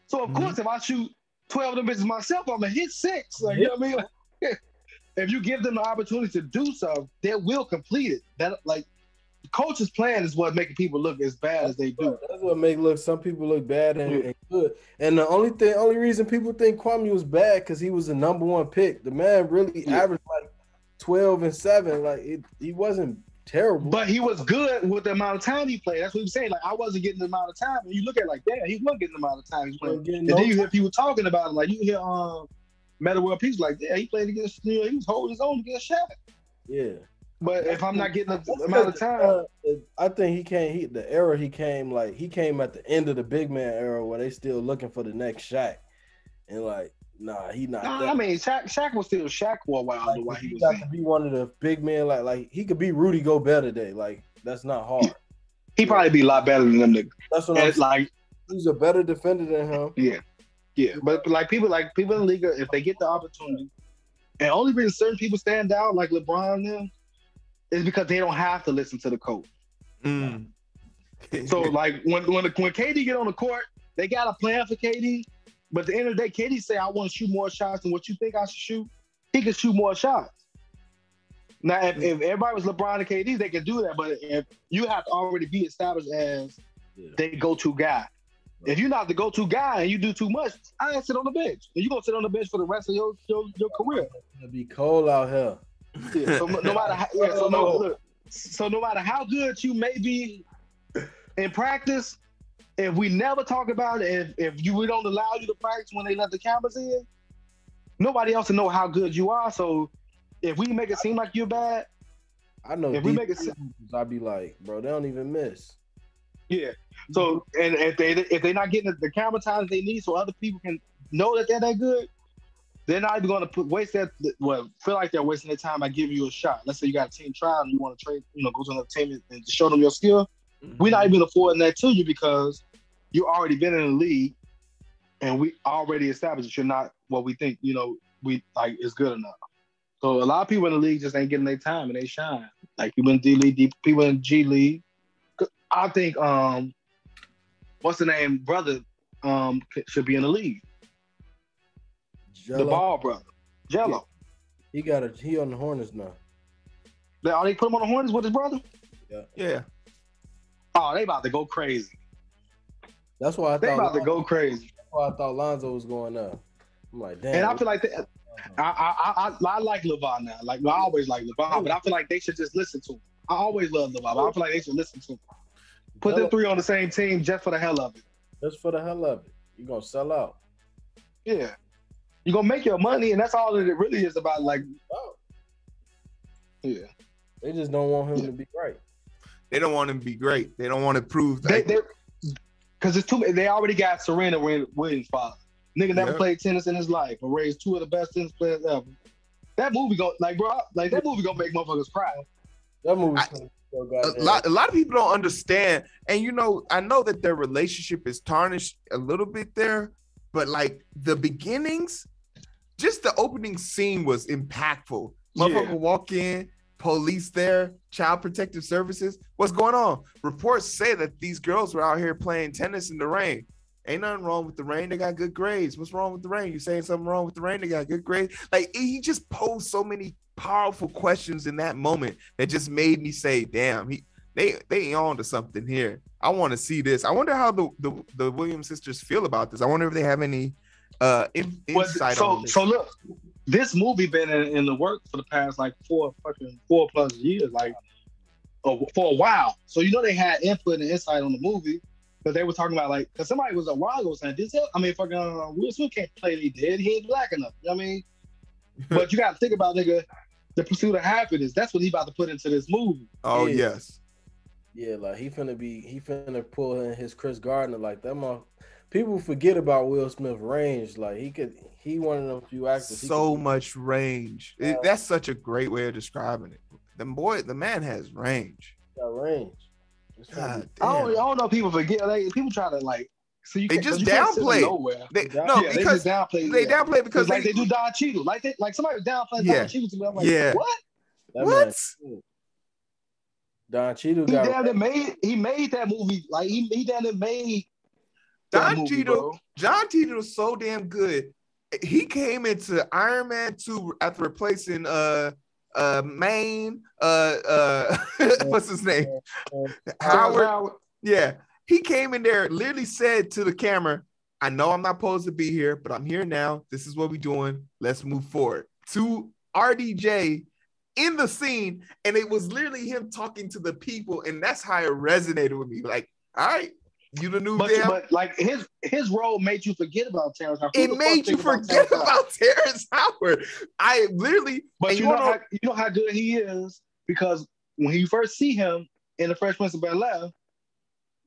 So of course, if I shoot 12 of them bitches myself, I'm gonna hit 6. Like, you know what I mean? If you give them the opportunity to do so, they will complete it. That the coach's plan is what making people look as bad as they do. That's what make some people look bad and good. And the only reason people think Kwame was bad because he was the number 1 pick. The man really averaged like 12 and 7. Like he wasn't terrible, but he was good with the amount of time he played. That's what he was saying. Like I wasn't getting the amount of time. And you look at it like, damn, he wasn't getting the amount of time he was playing. And then you hear people talking about him. Like you hear Meta World Peace like, yeah, he played against, he was holding his own against Shaq. Yeah. But if I'm not getting the amount of time, I think he came at the end of the big man era where they still looking for the next Shaq, and like, nah, he not. I mean, Shaq was still Shaq for a while. Like, he got to be one of the big men. Like he could be Rudy Gobert today. Like that's not hard. He probably be a lot better than them niggas. That's what I'm saying. Like he's a better defender than him. Yeah. But people in the league, if they get the opportunity, and only reason certain people stand out like LeBron them. Is because they don't have to listen to the coach. So like when KD get on the court, they got a plan for KD. But at the end of the day, KD say, I want to shoot more shots than what you think I should shoot. He can shoot more shots. Now, if everybody was LeBron and KD, they can do that. But if you have to already be established as the go-to guy. If you're not the go-to guy and you do too much, I sit on the bench. And you're going to sit on the bench for the rest of your career. It's going to be cold out here. Yeah, so no matter how good you may be in practice, if we never talk about it, if we don't allow you to practice when they let the cameras in, nobody else will know how good you are. So if we make it seem like you're bad, I know if we make it, I'd be like, bro, they don't even miss. Yeah. So and if they're not getting the camera time they need, so other people can know that they're that good. They're not even going to feel like they're wasting their time by giving you a shot. Let's say you got a team trial and you want to trade, go to another team and show them your skill. We're not even affording that to you because you already been in the league and we already established that you're not what we think, we like is good enough. So a lot of people in the league just ain't getting their time and they shine. Like people in D League, people in G League. I think, what's the name? Brother should be in the league. Jello. The Ball brother, Jello. He on the Hornets now. They put him on the Hornets with his brother? Yeah. Oh, they about to go crazy. That's why I thought they about to go crazy. That's why I thought Lonzo was going up. I'm like, damn. And I feel like I like LeVar now. Like I always like LeVar, but I feel like they should just listen to him. I always love LeVar, but I feel like they should listen to him. Put them 3 on the same team just for the hell of it. Just for the hell of it. You're gonna sell out. Yeah. You're gonna make your money, and that's all that it really is about. Like, yeah, they just don't want him to be great. They don't want him to be great. They don't want to prove that. Because it's too. They already got Serena Williams' father. Nigga never played tennis in his life, but raised 2 of the best tennis players ever. That movie gonna make motherfuckers cry. That movie. A lot of people don't understand, and I know that their relationship is tarnished a little bit there, but like the beginnings. Just the opening scene was impactful. Motherfucker walk in, police there, child protective services. What's going on? Reports say that these girls were out here playing tennis in the rain. Ain't nothing wrong with the rain. They got good grades. What's wrong with the rain? You saying something wrong with the rain? They got good grades. Like he just posed so many powerful questions in that moment that just made me say, damn, they on to something here. I want to see this. I wonder how the Williams sisters feel about this. I wonder if they have any insight on this. So look, this movie been in the works for the past like 4+ years, like for a while. So they had input and insight on the movie, but they were talking about like, because somebody was a while ago saying this. Fucking Will Smith can't play he did. He ain't black enough. You know what I mean? But you got to think about nigga, the pursuit of happiness. That's what he about to put into this movie. Oh yes. Yeah, like he finna pull in his Chris Gardner like that. people forget about Will Smith's range. Like he one of them few actors. So much range. That's such a great way of describing it. The man has range. Got range. God I damn. don't know. If people forget. Like, people try to like. So They just downplay. Because they downplay. They downplay because they do Don Cheadle. Like somebody downplay Don Cheadle to me. I'm like, what? What? Don Cheadle he made that movie. Like he damn it made Don Cheadle. Don Cheadle was so damn good. He came into Iron Man 2 after replacing Maine. What's his name? Howard. Yeah. He came in there, literally said to the camera, I know I'm not supposed to be here, but I'm here now. This is what we're doing. Let's move forward. To RDJ in the scene, and it was literally him talking to the people, and that's how it resonated with me. Like, all right, you the new damn. But like his role made you forget about Terrence Howard. It made you forget about Terrence Howard. I literally. But you know how good he is, because when you first see him in The Fresh Prince of Bel-Air,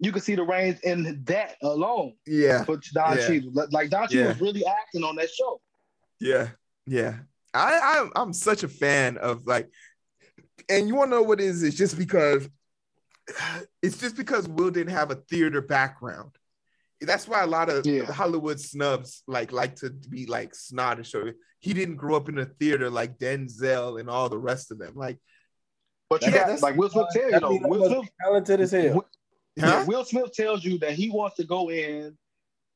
you can see the range in that alone. Yeah. For Don Cheadle. Like Don Cheadle was really acting on that show. Yeah. Yeah. I'm such a fan of like, and you want to know what it is? It's just because Will didn't have a theater background. That's why a lot of Hollywood snubs like to be like snottish. Or he didn't grow up in a theater like Denzel and all the rest of them. Like, but you got like Will Smith tell you though. Will Smith talented as hell. Yeah, Will Smith tells you that he wants to go in.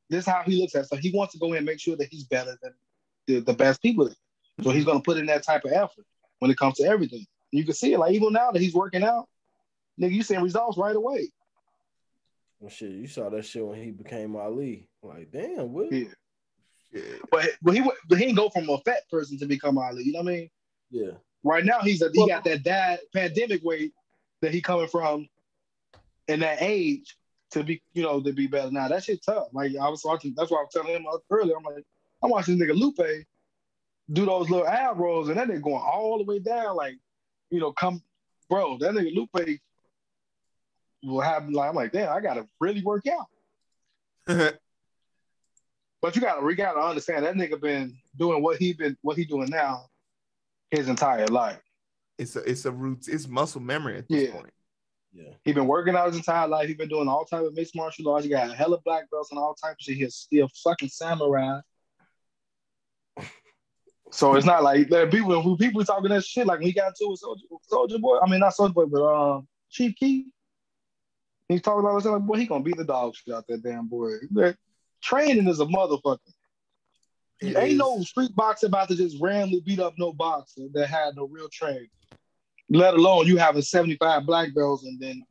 This is how he looks at it. So he wants to go in and make sure that he's better than the best people. So he's going to put in that type of effort when it comes to everything. You can see it. Like, even now that he's working out, nigga, you seeing results right away. Well, shit, you saw that shit when he became Ali. Like, damn, Will. Yeah. But he didn't go from a fat person to become Ali. You know what I mean? Yeah. Right now, he got that dad pandemic weight that he coming from in that age to be better. Now that shit tough. Like I was watching, that's why I was telling him earlier. I'm like, I'm watching this nigga Lupe do those little ab rolls, and then they're going all the way down. Like, that nigga Lupe will have like, I'm like, damn, I gotta really work out. But you gotta understand that nigga been doing what he doing now his entire life. It's a root. It's muscle memory at this point. Yeah, he been working out his entire life. He been doing all type of mixed martial arts. He got a hella black belts and all type of shit. He's still fucking samurai. So it's not like there people talking that shit like when he got into a Soldier Boy. I mean, not Soldier Boy, but Chief Keef. He's talking about like, boy, he gonna beat the dog shit out that damn boy. Training is a motherfucker. Ain't no street boxer about to just randomly beat up no boxer that had no real training. Let alone you having 75 black belts and then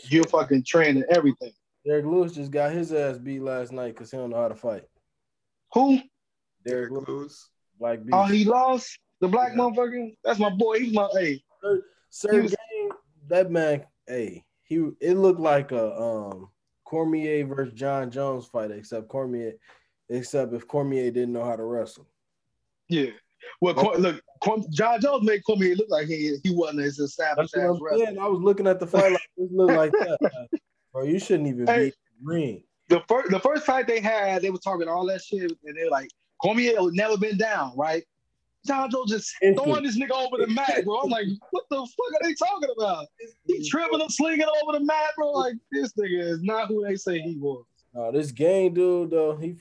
you're fucking training everything. Derek Lewis just got his ass beat last night because he don't know how to fight. Who? Derek Lewis. Black beat. Oh, he lost? The black motherfucker? That's my boy. He's my Sergey, that man, it looked like a Cormier versus John Jones fight, except if Cormier didn't know how to wrestle. Yeah. Well, look, John Jones made Cormier look like he wasn't as established as wrestler. I was looking at the fight like this looked like that. Bro, you shouldn't even be in the ring. The first fight they had, they were talking all that shit, and they're like, Cormier had never been down, right? John Jones just throwing this nigga over the mat, bro. I'm like, what the fuck are they talking about? He tripping and slinging over the mat, bro. Like, this nigga is not who they say he was. No, this game dude, though, him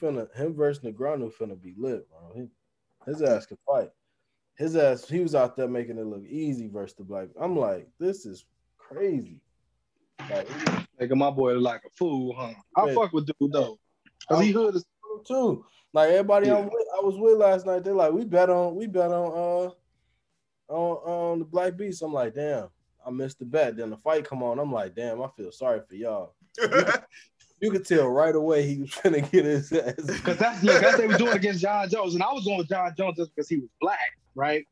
versus Negreanu finna be lit, bro. His ass can fight. His ass, he was out there making it look easy versus the black. I'm like, this is crazy. Like, making my boy look like a fool, huh? I fuck with dude though, cause he hood as too. Like everybody I was with last night, they're like, we bet on the Black Beast. I'm like, damn, I missed the bet. Then the fight come on, I'm like, damn, I feel sorry for y'all. You could tell right away he was trying to get his ass. Because that's what they were doing against John Jones. And I was going with John Jones just because he was black, right?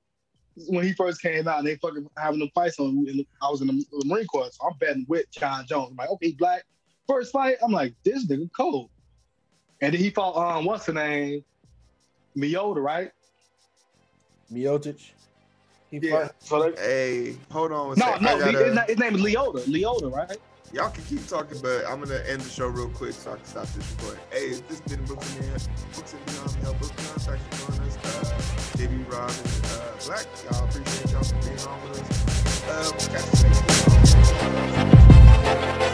When he first came out and they fucking having them fights on, I was in the Marine Corps, so I'm betting with John Jones. I'm like, okay, black. First fight, I'm like, this nigga cold. And then he fought, what's the name? Miota, right? Miocic. Yeah. So hey, hold on. His name is Leota. Leota, right? Y'all can keep talking, but I'm gonna end the show real quick so I can stop this recording. Hey, this has been Books and Beyond. Books and Beyond. Thanks for joining us. JB, Rob, and Black. Y'all appreciate y'all for being on with us. Catch you next week.